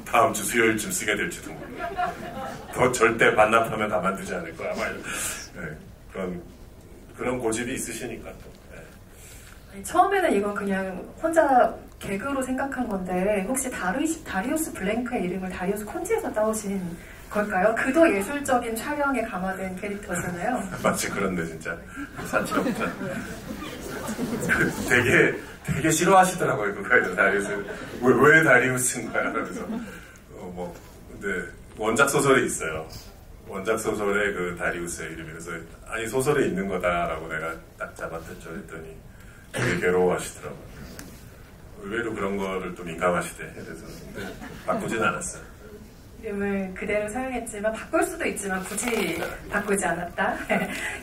다음 주 수요일쯤 쓰게 될지도 몰라. 더 절대 반납하면 가만두지 않을 거야. 네, 그런 고집이 있으시니까 또. 네. 아니, 처음에는 이건 그냥 혼자 개그로 생각한 건데 혹시 다리우스 블랭크의 이름을 다리우스 콘치에서 따오신 걸까요? 그도 예술적인 촬영에 감화된 캐릭터잖아요. 마치 그런데 진짜 사치롭다. 되게 싫어하시더라고요 그거에 다리우스. 왜 다리우스인 거야? 그래서 근데 원작 소설이 있어요. 원작 소설에 그 다리우스의 이름이 그래서 아니 소설에 있는 거다라고 내가 딱 잡아뜯죠 했더니 되게 괴로워하시더라고요. 의외로 그런 거를 또 민감하시대. 그래서 바꾸진 않았어요. 이름을 그대로 사용했지만 바꿀 수도 있지만 굳이 바꾸지 않았다.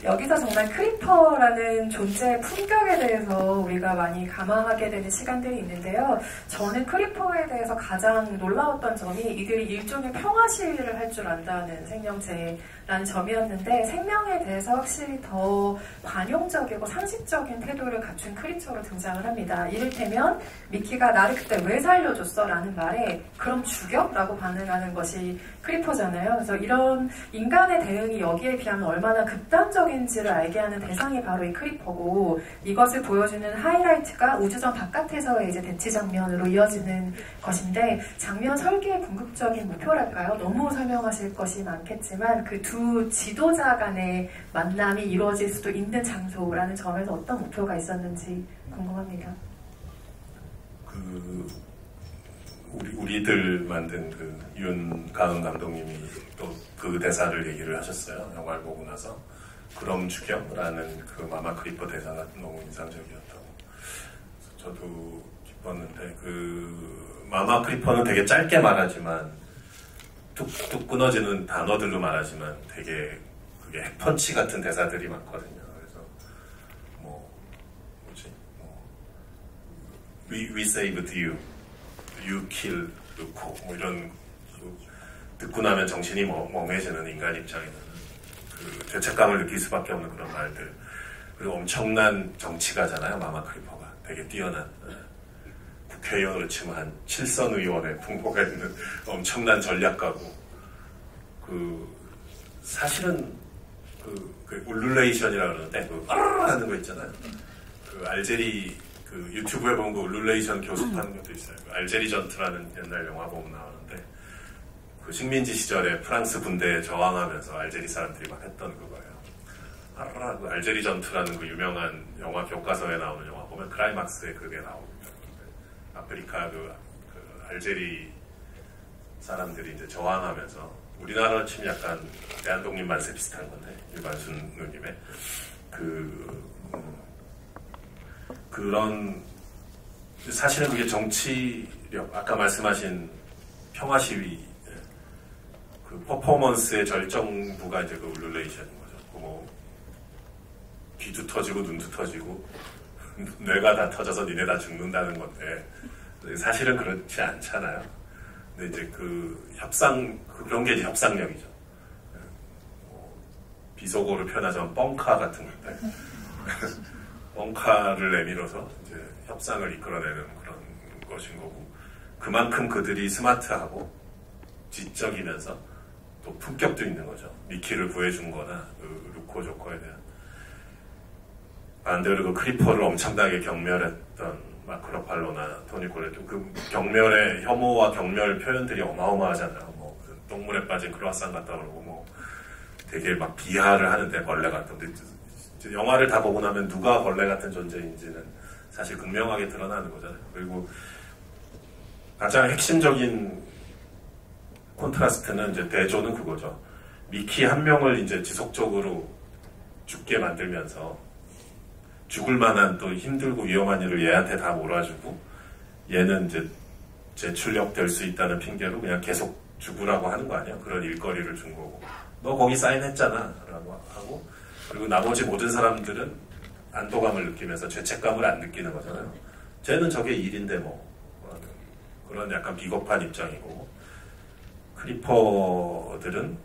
여기서 정말 크리퍼라는 존재의 품격에 대해서 우리가 많이 감화하게 되는 시간들이 있는데요. 저는 크리퍼에 대해서 가장 놀라웠던 점이 이들이 일종의 평화 시위를 할 줄 안다는 생명체라는 점이었는데 생명에 대해서 확실히 더 관용적이고 상식적인 태도를 갖춘 크리처로 등장을 합니다. 이를테면 미키가 나를 그때 왜 살려줬어? 라는 말에 그럼 죽여? 라고 반응하는 것이 크리퍼잖아요. 그래서 이런 인간의 대응이 여기에 비하면 얼마나 극단적인지를 알게 하는 대상이 바로 이 크리퍼고 이것을 보여주는 하이라이트가 우주선 바깥에서의 이제 대치 장면으로 이어지는 것인데 장면 설계의 궁극적인 목표랄까요? 너무 설명하실 것이 많겠지만 그 두 지도자 간의 만남이 이루어질 수도 있는 장소라는 점에서 어떤 목표가 있었는지 궁금합니다. 우리들 만든 그 윤가은 감독님이 또 그 대사를 얘기를 하셨어요. 영화를 보고 나서 그럼 죽여라는 그 마마 크리퍼 대사가 너무 인상적이었다고. 저도 기뻤는데 그 마마 크리퍼는 되게 짧게 말하지만 뚝뚝 끊어지는 단어들로 말하지만 되게 그게 핵펀치 같은 대사들이 많거든요. 그래서 We saved you. You kill 루코 뭐 이런 듣고 나면 정신이 멍해지는 인간 입장에는 그 죄책감을 느낄 수밖에 없는 그런 말들 그리고 엄청난 정치가잖아요. 마마 크리퍼가 되게 뛰어난 국회의원으로 치면 한 7선 의원의 풍고가 있는 엄청난 전략가고 그 사실은 그 울룰레이션이라 그러는데 그 하는 거 있잖아요. 그 알제리 그 유튜브에 보면 그 울룰레이션 교습하는 것도 있어요. 그 알제리 전투라는 옛날 영화 보면 나오는데 그 식민지 시절에 프랑스 군대에 저항하면서 알제리 사람들이 막 했던 그거예요. 그 알제리 전투라는 그 유명한 영화 교과서에 나오는 영화 보면 클라이막스에 그게 나옵니다. 아프리카 그 알제리 사람들이 이제 저항하면서 우리나라로 치면 약간 대한독립 만세 비슷한 건데 일반순 누님의 그런 사실은 그게 정치력 아까 말씀하신 평화 시위 그 퍼포먼스의 절정부가 이제 그 울룰레이션인 거죠. 뭐 귀도 터지고 눈도 터지고 뇌가 다 터져서 니네 다 죽는다는 건데 사실은 그렇지 않잖아요. 근데 이제 그 그런 게 이제 협상력이죠. 비속어로 표현하자면 뻥카 같은 건데 뻥카를 내밀어서 이제 협상을 이끌어내는 그런 것인 거고 그만큼 그들이 스마트하고 지적이면서 또 품격도 있는 거죠. 미키를 구해준 거나 그 루코 조커에 대한 반대로 그 크리퍼를 엄청나게 경멸했던 마크 러팔로나 토니 콜렛도 그 경멸의 혐오와 경멸 표현들이 어마어마하잖아요. 뭐 똥물에 빠진 크로아상 같다 그러고 뭐 되게 막 비하를 하는데 벌레 같은데 영화를 다 보고 나면 누가 벌레 같은 존재인지는 사실 극명하게 드러나는 거잖아요. 그리고 가장 핵심적인 콘트라스트는 이제 대조는 그거죠. 미키 한 명을 이제 지속적으로 죽게 만들면서 죽을 만한 또 힘들고 위험한 일을 얘한테 다 몰아주고 얘는 이제 재출력 될 수 있다는 핑계로 그냥 계속 죽으라고 하는 거 아니야? 그런 일거리를 준 거고 너 거기 사인했잖아 라고 하고 그리고 나머지 모든 사람들은 안도감을 느끼면서 죄책감을 안 느끼는 거잖아요. 쟤는 저게 일인데 뭐 그런 약간 비겁한 입장이고 크리퍼들은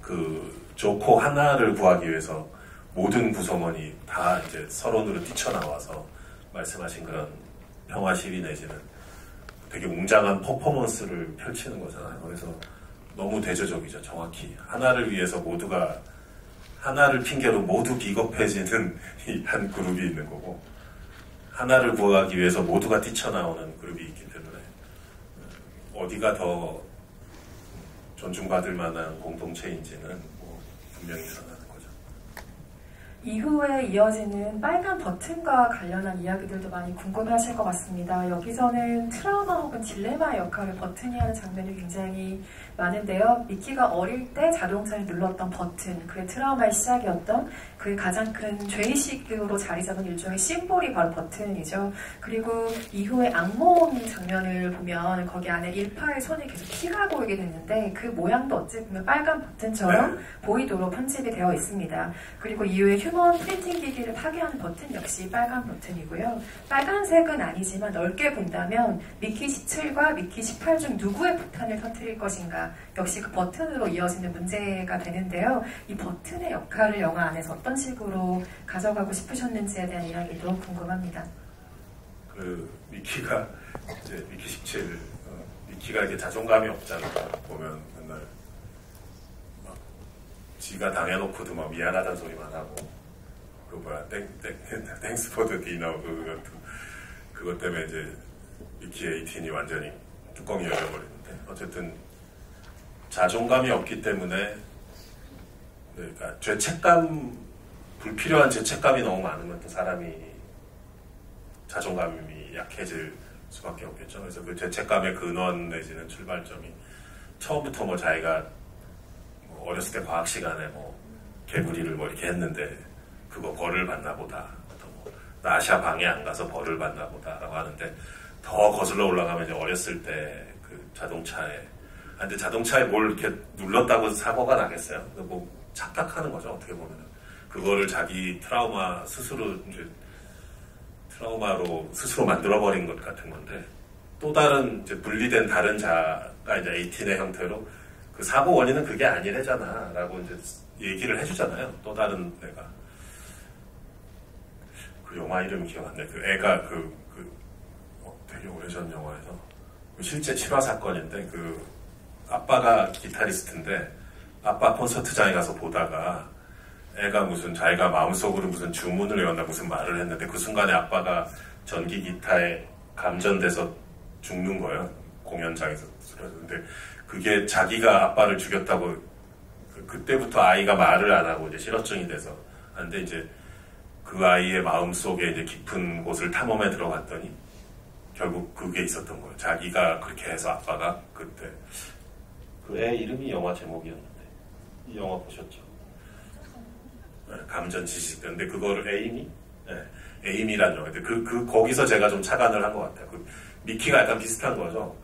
그 조코 하나를 구하기 위해서 모든 구성원이 다 이제 서론으로 뛰쳐나와서 말씀하신 그런 평화 시위 내지는 되게 웅장한 퍼포먼스를 펼치는 거잖아요. 그래서 너무 대조적이죠. 정확히 하나를 위해서 모두가 하나를 핑계로 모두 비겁해지는 이 한 그룹이 있는 거고 하나를 구하기 위해서 모두가 뛰쳐나오는 그룹이 있기 때문에 어디가 더 존중받을 만한 공동체인지는 뭐 분명히 드러나는 거죠. 이후에 이어지는 빨간 버튼과 관련한 이야기들도 많이 궁금해하실 것 같습니다. 여기서는 트라우마 혹은 딜레마의 역할을 버튼이 하는 장면이 굉장히 많은데요. 미키가 어릴 때 자동차를 눌렀던 버튼, 그의 트라우마의 시작이었던 그의 가장 큰 죄의식으로 자리 잡은 일종의 심볼이 바로 버튼이죠. 그리고 이후에 악몽 장면을 보면 거기 안에 일파의 손에 계속 피가 보이게 됐는데 그 모양도 어찌 보면 빨간 버튼처럼 보이도록 편집이 되어 있습니다. 그리고 이후에 휴먼 프린팅 기기를 파괴하는 버튼 역시 빨간 버튼이고요. 빨간색은 아니지만 넓게 본다면 미키 17과 미키 18 중 누구의 폭탄을 터뜨릴 것인가 역시 그 버튼으로 이어지는 문제가 되는데요. 이 버튼의 역할을 영화 안에서 어떤 식으로 가져가고 싶으셨는지에 대한 이야기도 궁금합니다. 그 미키가 이제 미키 17 미키가 이게 자존감이 없잖아. 보면 맨날 막 지가 당해놓고도 막 미안하다는 소리만 하고 그 뭐야 땡스 포드 디너 그것 때문에 이제 미키의 18이 완전히 뚜껑이 열려버리는데 어쨌든 자존감이 없기 때문에 그러니까 불필요한 죄책감이 너무 많으면 또 사람이 자존감이 약해질 수밖에 없겠죠. 그래서 그 죄책감의 근원 내지는 출발점이 처음부터 뭐 자기가 뭐 어렸을 때 과학 시간에 뭐 개구리를 뭐 이렇게 했는데 그거 벌을 받나 보다. 또 뭐 나샤 방에 안 가서 벌을 받나 보다라고 하는데 더 거슬러 올라가면 이제 어렸을 때 그 자동차에 근데 자동차에 뭘 이렇게 눌렀다고 사고가 나겠어요? 뭐 착각하는 거죠, 어떻게 보면은. 그거를 자기 트라우마 스스로 이제 트라우마로 스스로 만들어버린 것 같은 건데 또 다른 이제 분리된 다른 자가 이제 18의 형태로 그 사고 원인은 그게 아니래잖아 라고 이제 얘기를 해주잖아요. 또 다른 애가 그 영화 이름이 기억 안 나요. 그 애가 되게 오래전 영화에서 실제 실화 사건인데 그 아빠가 기타리스트인데 아빠 콘서트장에 가서 보다가 애가 무슨 자기가 마음속으로 무슨 주문을 외웠나 무슨 말을 했는데 그 순간에 아빠가 전기 기타에 감전돼서 죽는 거예요. 공연장에서. 근데 그게 자기가 아빠를 죽였다고 그때부터 아이가 말을 안 하고 이제 실어증이 돼서 근데 이제 그 아이의 마음속에 이제 깊은 곳을 탐험에 들어갔더니 결국 그게 있었던 거예요. 자기가 그렇게 해서 아빠가 그때 그 애 이름이 영화 제목이었는데 이 영화 보셨죠? 네, 감전 지식. 근데 그거를 에이미? 네, 에이미란 영화. 근데 거기서 제가 좀 착안을 한 것 같아요. 그 미키가 약간 비슷한 거죠.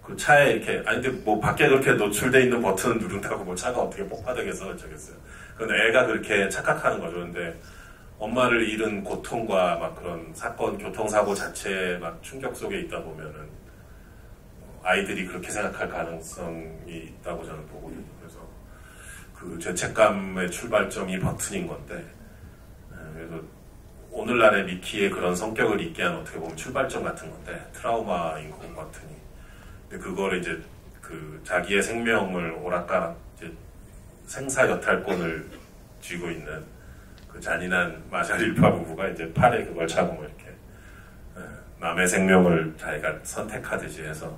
그 차에 이렇게 근데 뭐 밖에 그렇게 노출돼 있는 버튼을 누른다고 뭐 차가 어떻게 폭파되겠어 저겠어요. 근데 애가 그렇게 착각하는 거죠. 근데 엄마를 잃은 고통과 막 그런 사건, 교통사고 자체에 막 충격 속에 있다 보면은 아이들이 그렇게 생각할 가능성이 있다고 저는 보거든요. 그래서 그 죄책감의 출발점이 버튼인 건데, 그래서 오늘날의 미키의 그런 성격을 있게 한 어떻게 보면 출발점 같은 건데, 트라우마인 거 버튼이. 근데 그거를 이제 그 자기의 생명을 오락가락 이제 생사여탈권을 쥐고 있는 그 잔인한 마샬 일파 부부가 이제 팔에 그걸 차고 뭐 이렇게 남의 생명을 자기가 선택하듯이 해서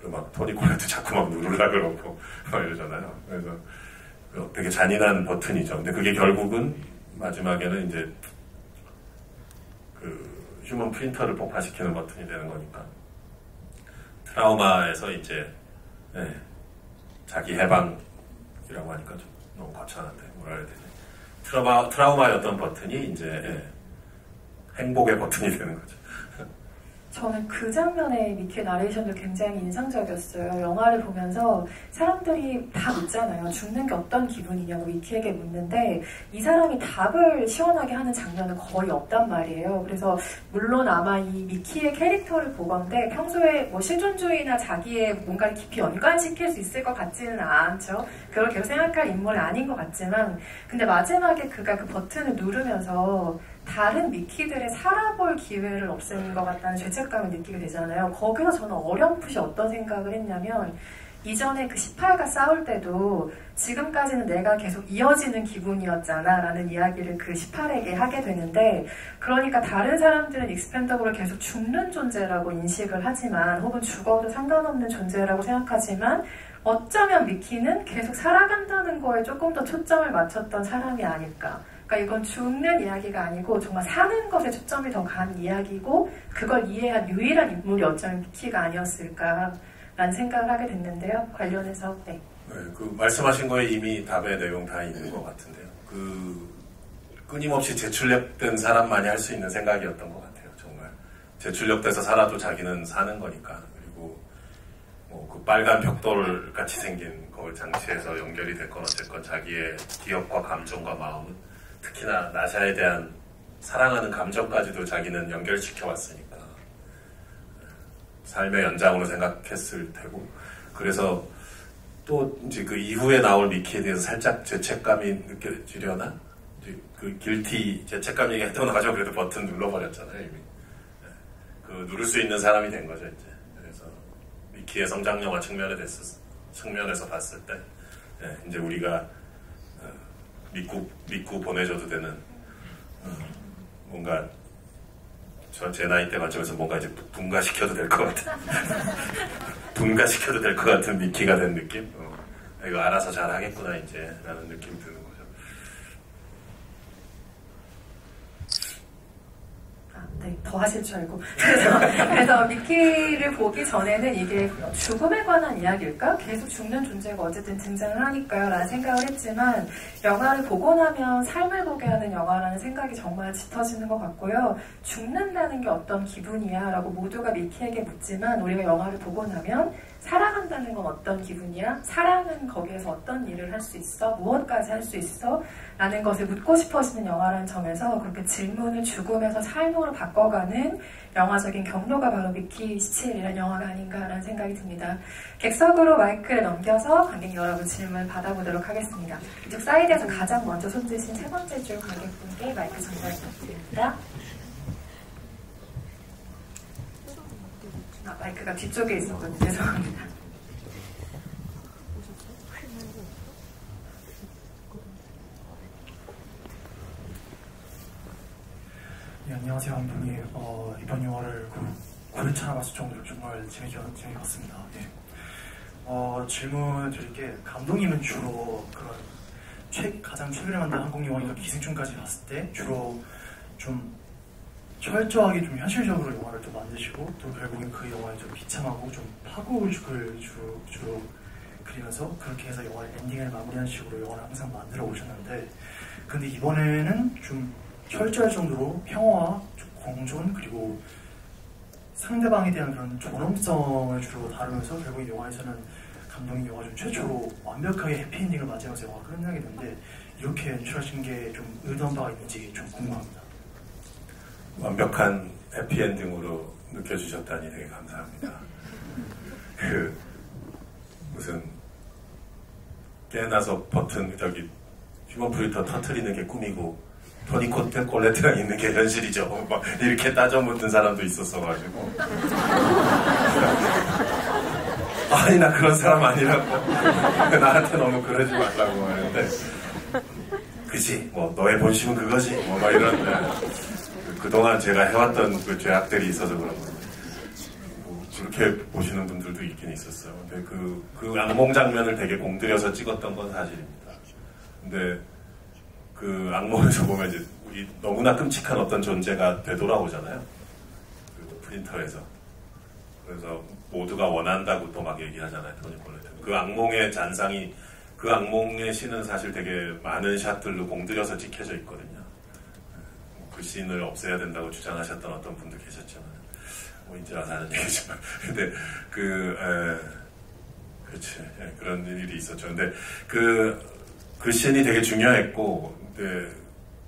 막 토니 콜렛도 자꾸 막 누르려고 그러고 막 이러잖아요. 그래서 되게 잔인한 버튼이죠. 근데 그게 결국은 마지막에는 이제 그 휴먼 프린터를 폭파시키는 버튼이 되는 거니까 트라우마에서 이제 자기 해방이라고 하니까 좀 너무 거창한데 뭐라 해야 되지? 트라우마였던 버튼이 이제 행복의 버튼이 되는 거죠. 저는 그 장면의 미키의 나레이션도 굉장히 인상적이었어요. 영화를 보면서 사람들이 다 묻잖아요. 죽는 게 어떤 기분이냐고 미키에게 묻는데 이 사람이 답을 시원하게 하는 장면은 거의 없단 말이에요. 그래서 물론 아마 이 미키의 캐릭터를 보건대 평소에 뭐 실존주의나 자기의 뭔가를 깊이 연관시킬 수 있을 것 같지는 않죠. 그걸 계속 생각할 인물은 아닌 것 같지만 근데 마지막에 그가 그 버튼을 누르면서 다른 미키들의 살아볼 기회를 없애는 것 같다는 죄책감을 느끼게 되잖아요. 거기서 저는 어렴풋이 어떤 생각을 했냐면 이전에 그 18과 싸울 때도 지금까지는 내가 계속 이어지는 기분이었잖아 라는 이야기를 그 18에게 하게 되는데 그러니까 다른 사람들은 익스펜더블을 계속 죽는 존재라고 인식을 하지만 혹은 죽어도 상관없는 존재라고 생각하지만 어쩌면 미키는 계속 살아간다는 거에 조금 더 초점을 맞췄던 사람이 아닐까. 그러니까 이건 죽는 이야기가 아니고 정말 사는 것에 초점이 더 간 이야기고 그걸 이해한 유일한 인물이 어쩌면 미키가 아니었을까라는 생각을 하게 됐는데요. 관련해서 네, 그 말씀하신 거에 이미 답의 내용 다 있는 것 같은데요. 끊임없이 재출력된 사람만이 할 수 있는 생각이었던 것 같아요. 정말 재출력돼서 살아도 자기는 사는 거니까. 그리고 그 빨간 벽돌 같이 생긴 걸 장치해서 연결이 됐건 어쨌건 자기의 기억과 감정과 마음은 특히나 나샤에 대한 사랑하는 감정까지도 자기는 연결시켜 왔으니까 삶의 연장으로 생각했을 테고, 그래서 또 이제 그 이후에 나올 미키에 대해서 살짝 죄책감이 느껴지려나? 그 길티 죄책감 얘기 했던 거 가지고 그래도 버튼 눌러버렸잖아요, 이미. 그 누를 수 있는 사람이 된 거죠, 이제. 그래서 미키의 성장 영화 측면에서 봤을 때, 이제 우리가 믿고 보내줘도 되는, 뭔가 제 나이 때 관점에서 뭔가 이제 분가시켜도 될 것 같은 분가시켜도 될 것 같은 미키가 된 느낌. 이거 알아서 잘 하겠구나 이제 라는 느낌이 드는 거죠. 네, 더 하실 줄 알고. 그래서 미키를 보기 전에는 이게 죽음에 관한 이야기일까? 계속 죽는 존재가 어쨌든 등장을 하니까요 라는 생각을 했지만, 영화를 보고 나면 삶을 보게 하는 영화라는 생각이 정말 짙어지는 것 같고요. 죽는다는 게 어떤 기분이야? 라고 모두가 미키에게 묻지만, 우리가 영화를 보고 나면 살아간다는 건 어떤 기분이야? 사랑은 거기에서 어떤 일을 할 수 있어? 무엇까지 할 수 있어? 라는 것을 묻고 싶어지는 영화라는 점에서 그렇게 질문을 죽음에서 삶으로 바꿔가는 영화적인 경로가 바로 미키 17이라는 영화가 아닌가라는 생각이 듭니다. 객석으로 마이크를 넘겨서 관객 여러분 질문 받아보도록 하겠습니다. 이쪽 사이드에서 가장 먼저 손드신 세 번째 줄 관객분께 마이크 전달 부탁드립니다. 마이크가 뒤쪽에 있었거든요. 죄송합니다. 네, 안녕하세요, 감독님. 이번 영화를 9회차나 봤을 정도로 정말 재밌게 봤습니다. 예. 질문 드릴 게, 감독님은 주로 그런 가장 최근에 만든 한국 영화니까 기생충까지 봤을 때 주로 좀 철저하게 좀 현실적으로 영화를 또 만드시고, 또 결국엔 그 영화에 좀 비참하고 좀 파국을 주로 그리면서 그렇게 해서 영화의 엔딩을 마무리하는 식으로 영화를 항상 만들어 오셨는데, 근데 이번에는 좀 철저할 정도로 평화와 공존, 그리고 상대방에 대한 그런 존엄성을 주로 다루면서 결국 이 영화에서는 감독님 영화 중 최초로 완벽하게 해피엔딩을 맞이하면서 영화가 끝나게 되는데, 이렇게 연출하신 게 좀 의도한 바가 있는지 좀 궁금합니다. 완벽한 해피엔딩으로 느껴주셨다니 되게 감사합니다. 무슨 깨어나서 버튼 휴먼 프리터 터트리는 게 꿈이고 토니 콜레트랑 있는 게 현실이죠. 막 이렇게 따져 묻는 사람도 있었어가지고 아니 나 그런 사람 아니라고 나한테 너무 그러지 말라고 하는데, 그치 뭐 너의 본심은 그거지 뭐 막 이런, 그동안 제가 해왔던 그 죄악들이 있어서 그런 거예요. 그렇게 보시는 분들도 있긴 있었어요. 근데 그 악몽 장면을 되게 공들여서 찍었던 건 사실입니다. 근데 그 악몽에서 보면 이제 우리 너무나 끔찍한 어떤 존재가 되돌아오잖아요. 그 프린터에서. 그래서 모두가 원한다고 또 막 얘기하잖아요. 토니 콜레트. 그 악몽의 잔상이, 그 악몽의 씬은 사실 되게 많은 샷들로 공들여서 찍혀져 있거든요. 그 씬을 없애야 된다고 주장하셨던 어떤 분도 계셨지만, 뭐 이제 와서 하는 얘기지만, 근데 그렇지, 그런 일이 있었죠. 근데 그 씬이 되게 중요했고, 근데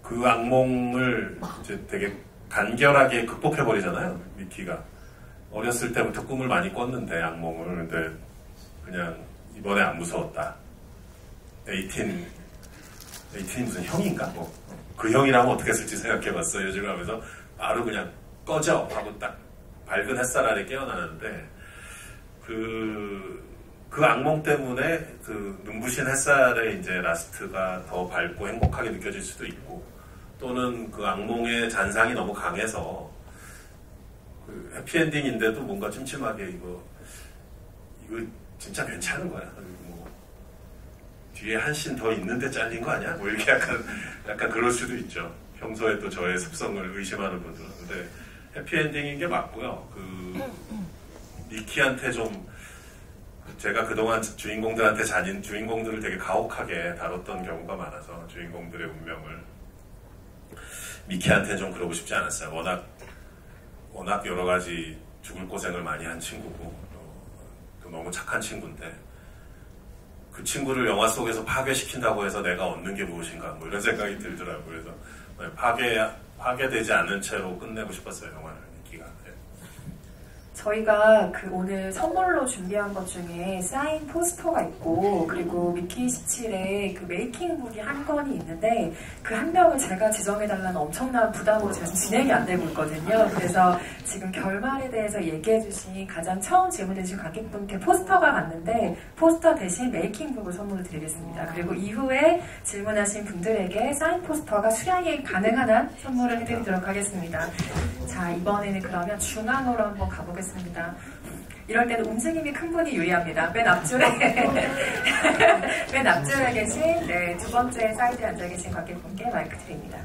그 악몽을 이제 되게 간결하게 극복해버리잖아요, 미키가. 어렸을 때부터 꿈을 많이 꿨는데, 악몽을. 근데 그냥 이번에 안 무서웠다. 18이 무슨 형인가? 뭐. 그 형이라면 어떻게 했을지 생각해봤어요. 요즘 하면서 바로 그냥 꺼져 하고 딱 밝은 햇살 아래 깨어나는데, 그 악몽 때문에 그 눈부신 햇살에 이제 라스트가 더 밝고 행복하게 느껴질 수도 있고, 또는 그 악몽의 잔상이 너무 강해서 그 해피엔딩인데도 뭔가 찜찜하게 이거 진짜 괜찮은 거야. 뭐 뒤에 한 씬 더 있는데 잘린 거 아니야? 뭐 이렇게 약간 그럴 수도 있죠. 평소에 또 저의 습성을 의심하는 분들은. 근데 해피엔딩인 게 맞고요. 미키한테 좀 제가 그동안 주인공들한테 주인공들을 되게 가혹하게 다뤘던 경우가 많아서 주인공들의 운명을 미키한테 좀 그러고 싶지 않았어요. 워낙 여러 가지 죽을 고생을 많이 한 친구고 또 너무 착한 친구인데 그 친구를 영화 속에서 파괴시킨다고 해서 내가 얻는 게 무엇인가 뭐 이런 생각이 들더라고요. 그래서 파괴되지 않은 채로 끝내고 싶었어요, 영화를. 미키가. 저희가 오늘 선물로 준비한 것 중에 사인 포스터가 있고 그리고 미키 27의 그 메이킹북이 한 권이 있는데 그 한 명을 제가 지정해달라는 엄청난 부담으로 지금 진행이 안 되고 있거든요. 그래서 지금 결말에 대해서 얘기해주신 가장 처음 질문해주신 관객분께 포스터가 갔는데 포스터 대신 메이킹북을 선물로 드리겠습니다. 그리고 이후에 질문하신 분들에게 사인 포스터가 수량이 가능한 한 선물을 해드리도록 하겠습니다. 자, 이번에는 그러면 중앙으로 한번 가보겠습니다. 이럴 때는 움직임이 큰 분이 유리합니다. 맨 앞줄에 맨 앞줄에 계신 두 번째 사이드에 앉아 계신 관객분께 마이크 드립니다.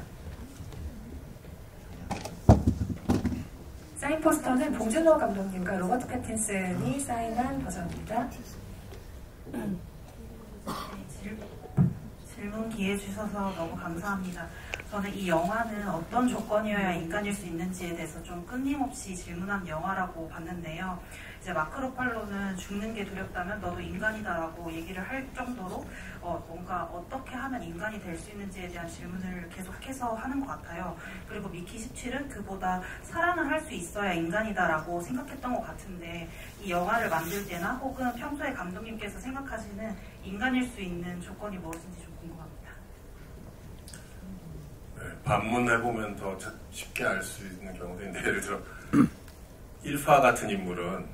사인 포스터는 봉준호 감독님과 로버트 패틴슨이 사인한 버전입니다. 질문 기회 주셔서 너무 감사합니다. 저는 이 영화는 어떤 조건이어야 인간일 수 있는지에 대해서 좀 끊임없이 질문한 영화라고 봤는데요. 이제 마크 루팔로는 죽는 게 두렵다면 너도 인간이다라고 얘기를 할 정도로 뭔가 어떻게 하면 인간이 될 수 있는지에 대한 질문을 계속해서 하는 것 같아요. 그리고 미키 17은 그보다 사랑을 할 수 있어야 인간이다라고 생각했던 것 같은데 이 영화를 만들 때나 혹은 평소에 감독님께서 생각하시는 인간일 수 있는 조건이 무엇인지 좀 궁금합니다. 반문해보면 더 쉽게 알 수 있는 경우도 있는데 예를 들어 일파 같은 인물은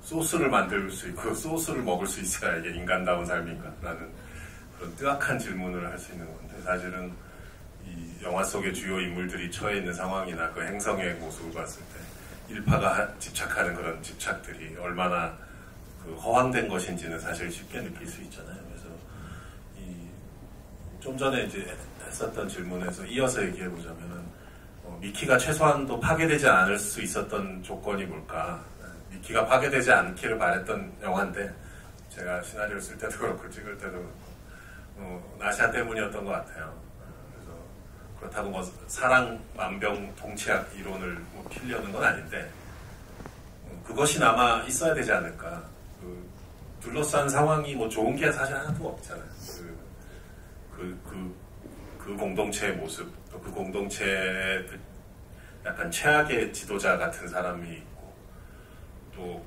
소스를 만들 수 있고 소스를 먹을 수 있어야 이게 인간다운 삶인가? 라는 그런 뜨악한 질문을 할 수 있는 건데 사실은 이 영화 속의 주요 인물들이 처해 있는 상황이나 그 행성의 모습을 봤을 때 일파가 집착하는 그런 집착들이 얼마나 허황된 것인지는 사실 쉽게 느낄 수 있잖아요. 그래서 좀 전에 이제 했었던 질문에서 이어서 얘기해 보자면은 미키가 최소한도 파괴되지 않을 수 있었던 조건이 뭘까? 미키가 파괴되지 않기를 바랬던 영화인데 제가 시나리오를 쓸 때도 그렇고 찍을 때도 그렇고 나시아 때문이었던 것 같아요. 그래서 그렇다고 뭐 사랑 만병통치약 이론을 피려는 건 아닌데 그것이 남아 있어야 되지 않을까? 둘러싼 상황이 뭐 좋은 게 사실 하나도 없잖아요. 그 공동체의 모습, 또 그 공동체의 약간 최악의 지도자 같은 사람이 있고, 또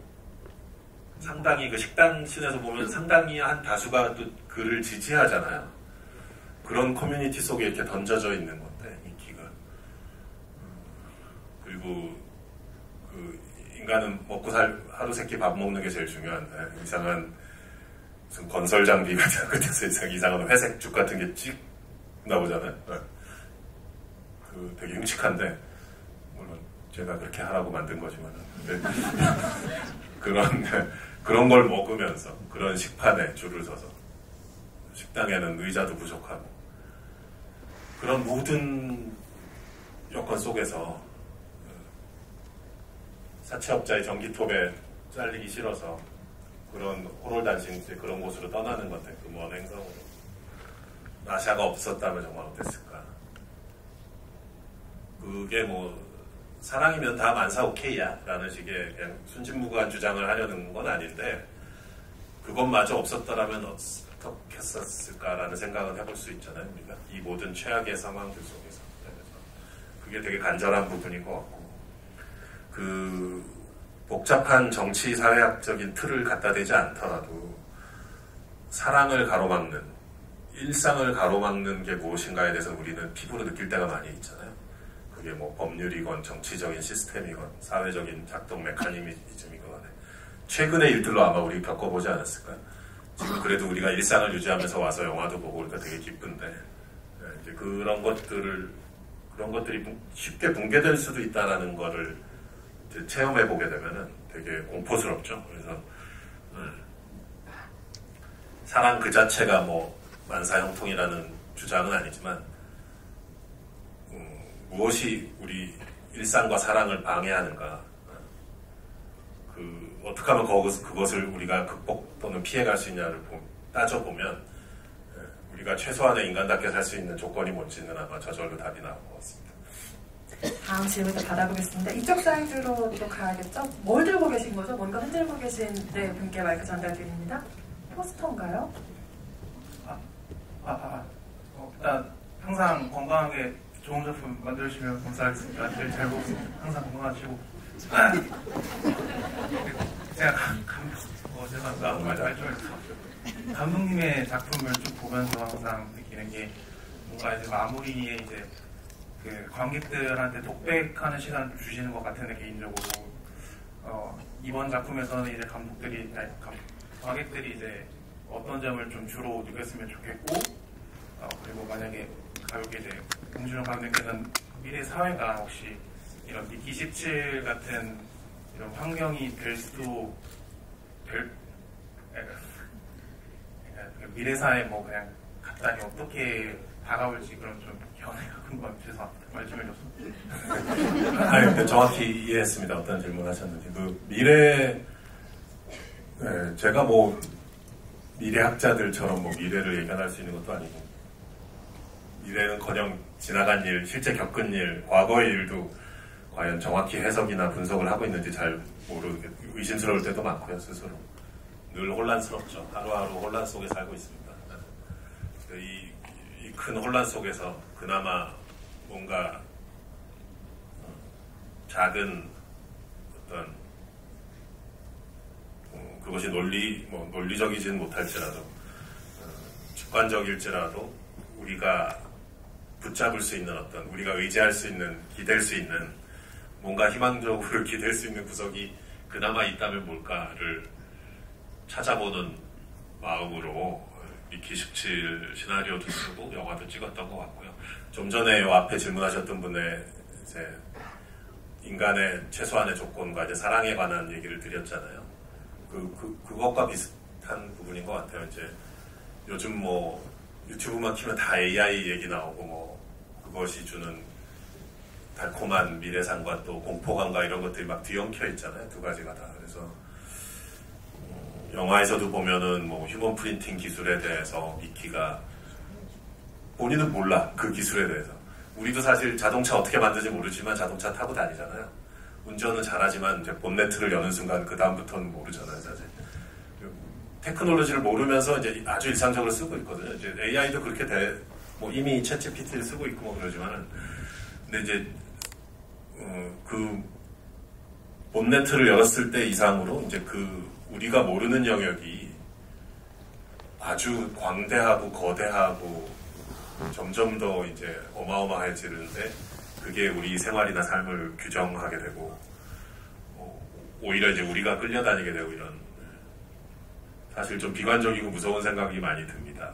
상당히 그 식당 씬에서 보면 상당히 한 다수가 또 그를 지지하잖아요. 그런 커뮤니티 속에 이렇게 던져져 있는 건데, 미키가. 그리고 인간은 하루 세끼 밥 먹는 게 제일 중요한데, 이상한 무슨 건설 장비 같은 것에서 이상한 회색죽 같은 게 찍 나오잖아요. 되게 흉측한데 물론 제가 그렇게 하라고 만든 거지만 그런 걸 먹으면서 그런 식판에 줄을 서서 식당에는 의자도 부족하고 그런 모든 여건 속에서 사채업자의 전기톱에 잘리기 싫어서 그런 호롤단신 그런 곳으로 떠나는 건데 그 먼 행성으로 나샤가 없었다면 정말 어땠을까? 그게 뭐 사랑이면 다 만사 오케이야 라는 식의 그냥 순진무구한 주장을 하려는 건 아닌데 그것마저 없었더라면 어떻게 했었을까라는 생각은 해볼 수 있잖아요. 우리가 이 모든 최악의 상황들 속에서. 그래서 그게 되게 간절한 부분인 것 같고 그 복잡한 정치 사회학적인 틀을 갖다 대지 않더라도 사랑을 가로막는 일상을 가로막는 게 무엇인가에 대해서 우리는 피부로 느낄 때가 많이 있잖아요. 그게 뭐 법률이건 정치적인 시스템이건 사회적인 작동 메커니즘이건 간에 최근의 일들로 아마 우리 겪어보지 않았을까요? 지금 그래도 우리가 일상을 유지하면서 와서 영화도 보고 그러니까 되게 기쁜데 이제 그런 것들이 쉽게 붕괴될 수도 있다라는 거를 이제 체험해 보게 되면은 되게 공포스럽죠. 그래서 사랑 그 자체가 뭐 만사형통이라는 주장은 아니지만 무엇이 우리 일상과 사랑을 방해하는가, 어떻게 하면 그것을 우리가 극복 또는 피해갈 수 있냐를 따져보면 우리가 최소한의 인간답게 살 수 있는 조건이 뭔지는 아마 저절로 답이 나올 것 같습니다. 다음 질문도 받아보겠습니다. 이쪽 사이드로 또 가야겠죠? 뭘 들고 계신 거죠? 뭔가 흔들고 계신 분께 마이크 전달드립니다. 포스터인가요? 일단 항상 건강하게 좋은 작품 만들어주시면 감사하겠습니다. 잘 보고 항상 건강하시고 제가 감독님의 작품을 쭉 보면서 항상 느끼는 게 뭔가 이제 마무리에 이제 그 관객들한테 독백하는 시간을 주시는 것 같은데 개인적으로 이번 작품에서는 이제 관객들이 이제 어떤 점을 좀 주로 느꼈으면 좋겠고 그리고 만약에 가볍게 이제 봉준호 감독님께서는 미래 사회가 혹시 이런 미키 17 같은 이런 환경이 될 수도 미래 사회 뭐 그냥 갑자기 어떻게 다가올지 그런 좀 견해가 궁금합니다. 죄송합니다. 말씀을 줬습니다. 아니, 정확히 이해했습니다. 어떤 질문 하셨는지. 미래, 제가 뭐 미래학자들처럼 뭐 미래를 예견할 수 있는 것도 아니고, 미래는커녕 지나간 일, 실제 겪은 일, 과거의 일도 과연 정확히 해석이나 분석을 하고 있는지 잘 모르게 의심스러울 때도 많고요. 스스로 늘 혼란스럽죠. 하루하루 혼란 속에 살고 있습니다. 이 큰 혼란 속에서 그나마 뭔가 작은 어떤 그것이 논리적이지는 못할지라도 주관적일지라도 우리가 붙잡을 수 있는 어떤 우리가 의지할 수 있는 기댈 수 있는 뭔가 희망적으로 기댈 수 있는 구석이 그나마 있다면 뭘까를 찾아보는 마음으로 미키 17 시나리오도 쓰고 영화도 찍었던 것 같고요. 좀 전에 앞에 질문하셨던 분의 이제 인간의 최소한의 조건과 이제 사랑에 관한 얘기를 드렸잖아요. 그것과 비슷한 부분인 것 같아요. 이제 요즘 뭐 유튜브만 키면 다 AI 얘기 나오고 뭐 그것이 주는 달콤한 미래상과 또 공포감과 이런 것들이 막 뒤엉켜 있잖아요. 두 가지가 다. 그래서 영화에서도 보면은 뭐 휴먼 프린팅 기술에 대해서 미키가 본인은 몰라. 그 기술에 대해서. 우리도 사실 자동차 어떻게 만드는지 모르지만 자동차 타고 다니잖아요. 운전은 잘하지만 이제 본네트를 여는 순간 그 다음부터는 모르잖아요, 사실. 테크놀로지를 모르면서 이제 아주 일상적으로 쓰고 있거든요. 이제 AI도 그렇게 뭐 이미 챗GPT를 쓰고 있고 뭐 그러지만은, 근데 이제 그 본네트를 열었을 때 이상으로 이제 우리가 모르는 영역이 아주 광대하고 거대하고 점점 더 이제 어마어마해지는데 그게 우리 생활이나 삶을 규정하게 되고 오히려 이제 우리가 끌려다니게 되고 이런 사실 좀 비관적이고 무서운 생각이 많이 듭니다.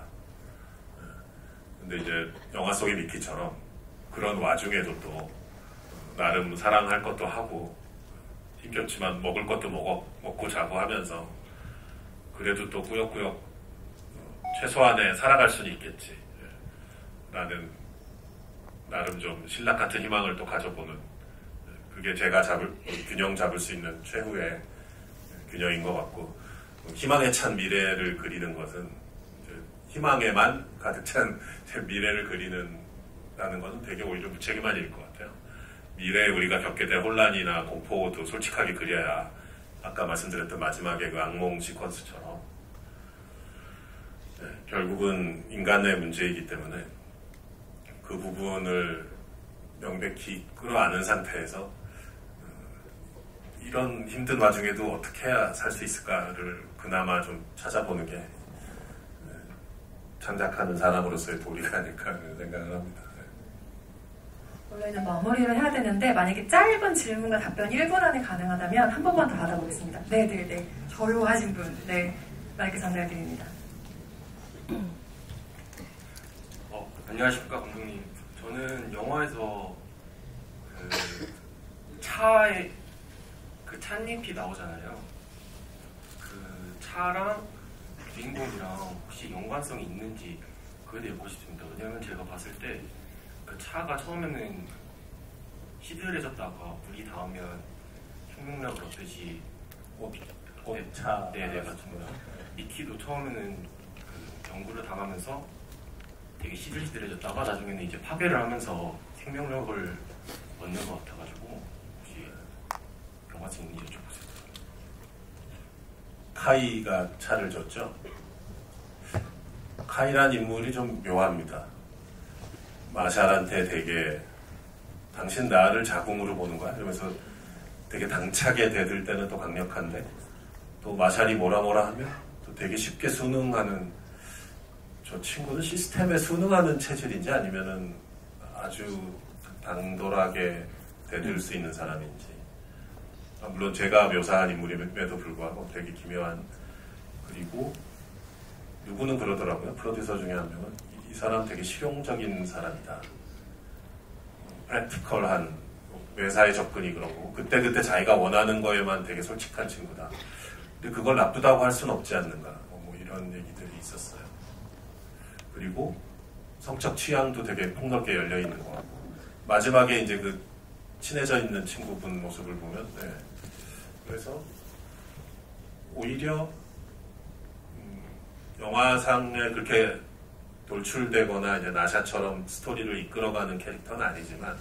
근데 이제 영화 속의 미키처럼 그런 와중에도 또 나름 사랑할 것도 하고 힘겹지만 먹을 것도 먹고 자고 하면서 그래도 또 꾸역꾸역 최소한의 살아갈 수는 있겠지 라는 나름 좀 신락 같은 희망을 또 가져보는 그게 제가 균형 잡을 수 있는 최후의 균형인 것 같고 희망에 찬 미래를 그리는 것은 희망에만 가득 찬 미래를 그리는다는 것은 되게 오히려 무책임한 일일 것 같아요. 미래에 우리가 겪게 될 혼란이나 공포도 솔직하게 그려야 아까 말씀드렸던 마지막에 그 악몽 시퀀스처럼 결국은 인간의 문제이기 때문에 그 부분을 명백히 끌어안은 상태에서 이런 힘든 와중에도 어떻게 해야 살 수 있을까를 그나마 좀 찾아보는 게 창작하는 사람으로서의 도리가 아닐까 하는 생각을 합니다. 원래는 마무리를 해야 되는데 만약에 짧은 질문과 답변 1분 안에 가능하다면 한 번만 더 받아보겠습니다. 네네네. 조용하신 분. 네. 마이크 전달드립니다. 안녕하십니까 감독님. 저는 영화에서 차에 찻잎이 나오잖아요. 그 차랑 주인공이랑 혹시 연관성이 있는지 그에 대해 보고 싶습니다. 왜냐면 제가 봤을 때 그 차가 처음에는 시들해졌다가 물이 닿으면 생명력을 얻듯이 꽃차. 네네 맞습니다. 미키도 처음에는 그 연구를 당하면서 되게 시들시들해졌다가 나중에는 이제 파괴를 하면서 생명력을 얻는 것 같아가지고 혹시 연관성 있는지 여쭤보세요. 카이가 차를 줬죠. 카이란 인물이 좀 묘합니다. 마샬한테 되게 당신 나를 자궁으로 보는 거야? 이러면서 되게 당차게 대들 때는 또 강력한데 또 마샬이 뭐라 하면 또 되게 쉽게 순응하는 저 친구는 시스템에 순응하는 체질인지 아니면은 아주 당돌하게 대들 수 있는 사람인지 물론 제가 묘사한 인물임에도 불구하고 되게 기묘한 그리고 누구는 그러더라고요. 프로듀서 중에 한 명은 이 사람 되게 실용적인 사람이다. 프랙티컬한 매사에 접근이 그런 거고 그때그때 자기가 원하는 거에만 되게 솔직한 친구다. 근데 그걸 나쁘다고 할 수는 없지 않는가 뭐 이런 얘기들이 있었어요. 그리고 성적 취향도 되게 폭넓게 열려 있는 것 같고 마지막에 이제 그 친해져 있는 친구분 모습을 보면 네. 그래서 오히려 영화상에 그렇게 돌출되거나 이제 나샤처럼 스토리를 이끌어가는 캐릭터는 아니지만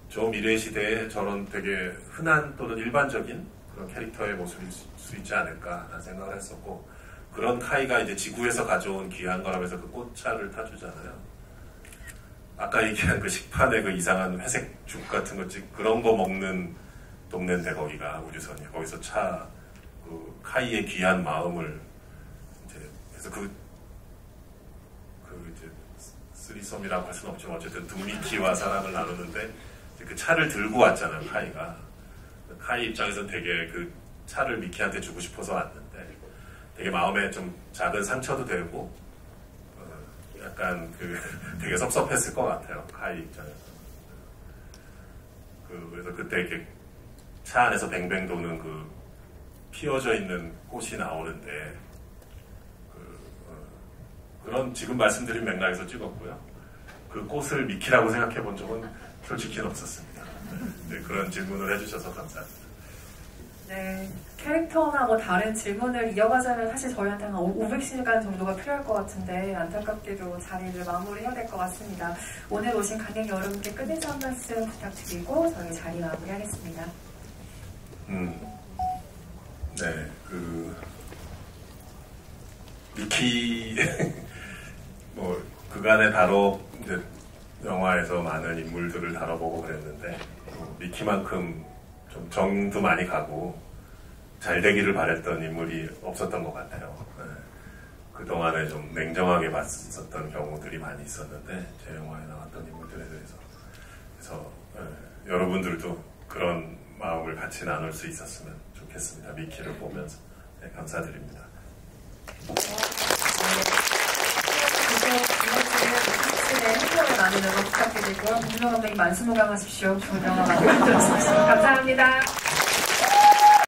저 미래 시대에 저런 되게 흔한 또는 일반적인 그런 캐릭터의 모습일 수 있지 않을까 라는 생각을 했었고 그런 카이가 이제 지구에서 가져온 귀한 거라면서 그 꽃차를 타주잖아요. 아까 얘기한 그 식판에 그 이상한 회색 죽 같은 거 그런 거 먹는 동네인데 거기가 우주선이 거기서 그 카이의 귀한 마음을 이제 그래서 그 이제 쓰리썸이라고 할 수는 없지만 어쨌든 두미키와 사랑을 나누는데 그 차를 들고 왔잖아요 카이가. 카이 입장에서는 되게 그 차를 미키한테 주고 싶어서 왔는데 되게 마음에 좀 작은 상처도 되고 약간 그 되게 섭섭했을 것 같아요 카이 입장에서. 그래서 그때 이렇게 차 안에서 뱅뱅 도는 그 피어져 있는 꽃이 나오는데 그런 지금 말씀드린 맥락에서 찍었고요. 그 꽃을 미키라고 생각해 본 적은 솔직히는 없었습니다. 네, 그런 질문을 해주셔서 감사합니다. 네, 캐릭터나 뭐 다른 질문을 이어가자면 사실 저희한테 한 500시간 정도가 필요할 것 같은데 안타깝게도 자리를 마무리해야 될 것 같습니다. 오늘 오신 관객 여러분께 끝인사 한 말씀 부탁드리고 저희 자리 마무리하겠습니다. 네, 미키 뭐 그간에 이제 영화에서 많은 인물들을 다뤄보고 그랬는데 미키만큼 좀 정도 많이 가고 잘 되기를 바랬던 인물이 없었던 것 같아요. 네. 그동안에 좀 냉정하게 봤었던 경우들이 많이 있었는데 제 영화에 나왔던 인물들에 대해서 그래서 여러분들도 그런 마음을 같이 나눌 수 있었으면 좋겠습니다. 미키를 보면서 네, 감사드립니다. 행동을 나누는 거 부탁드리고요. 김준호 감독님 만수무강하십시오. 좋은 영화 만들어주십시오. 감사합니다.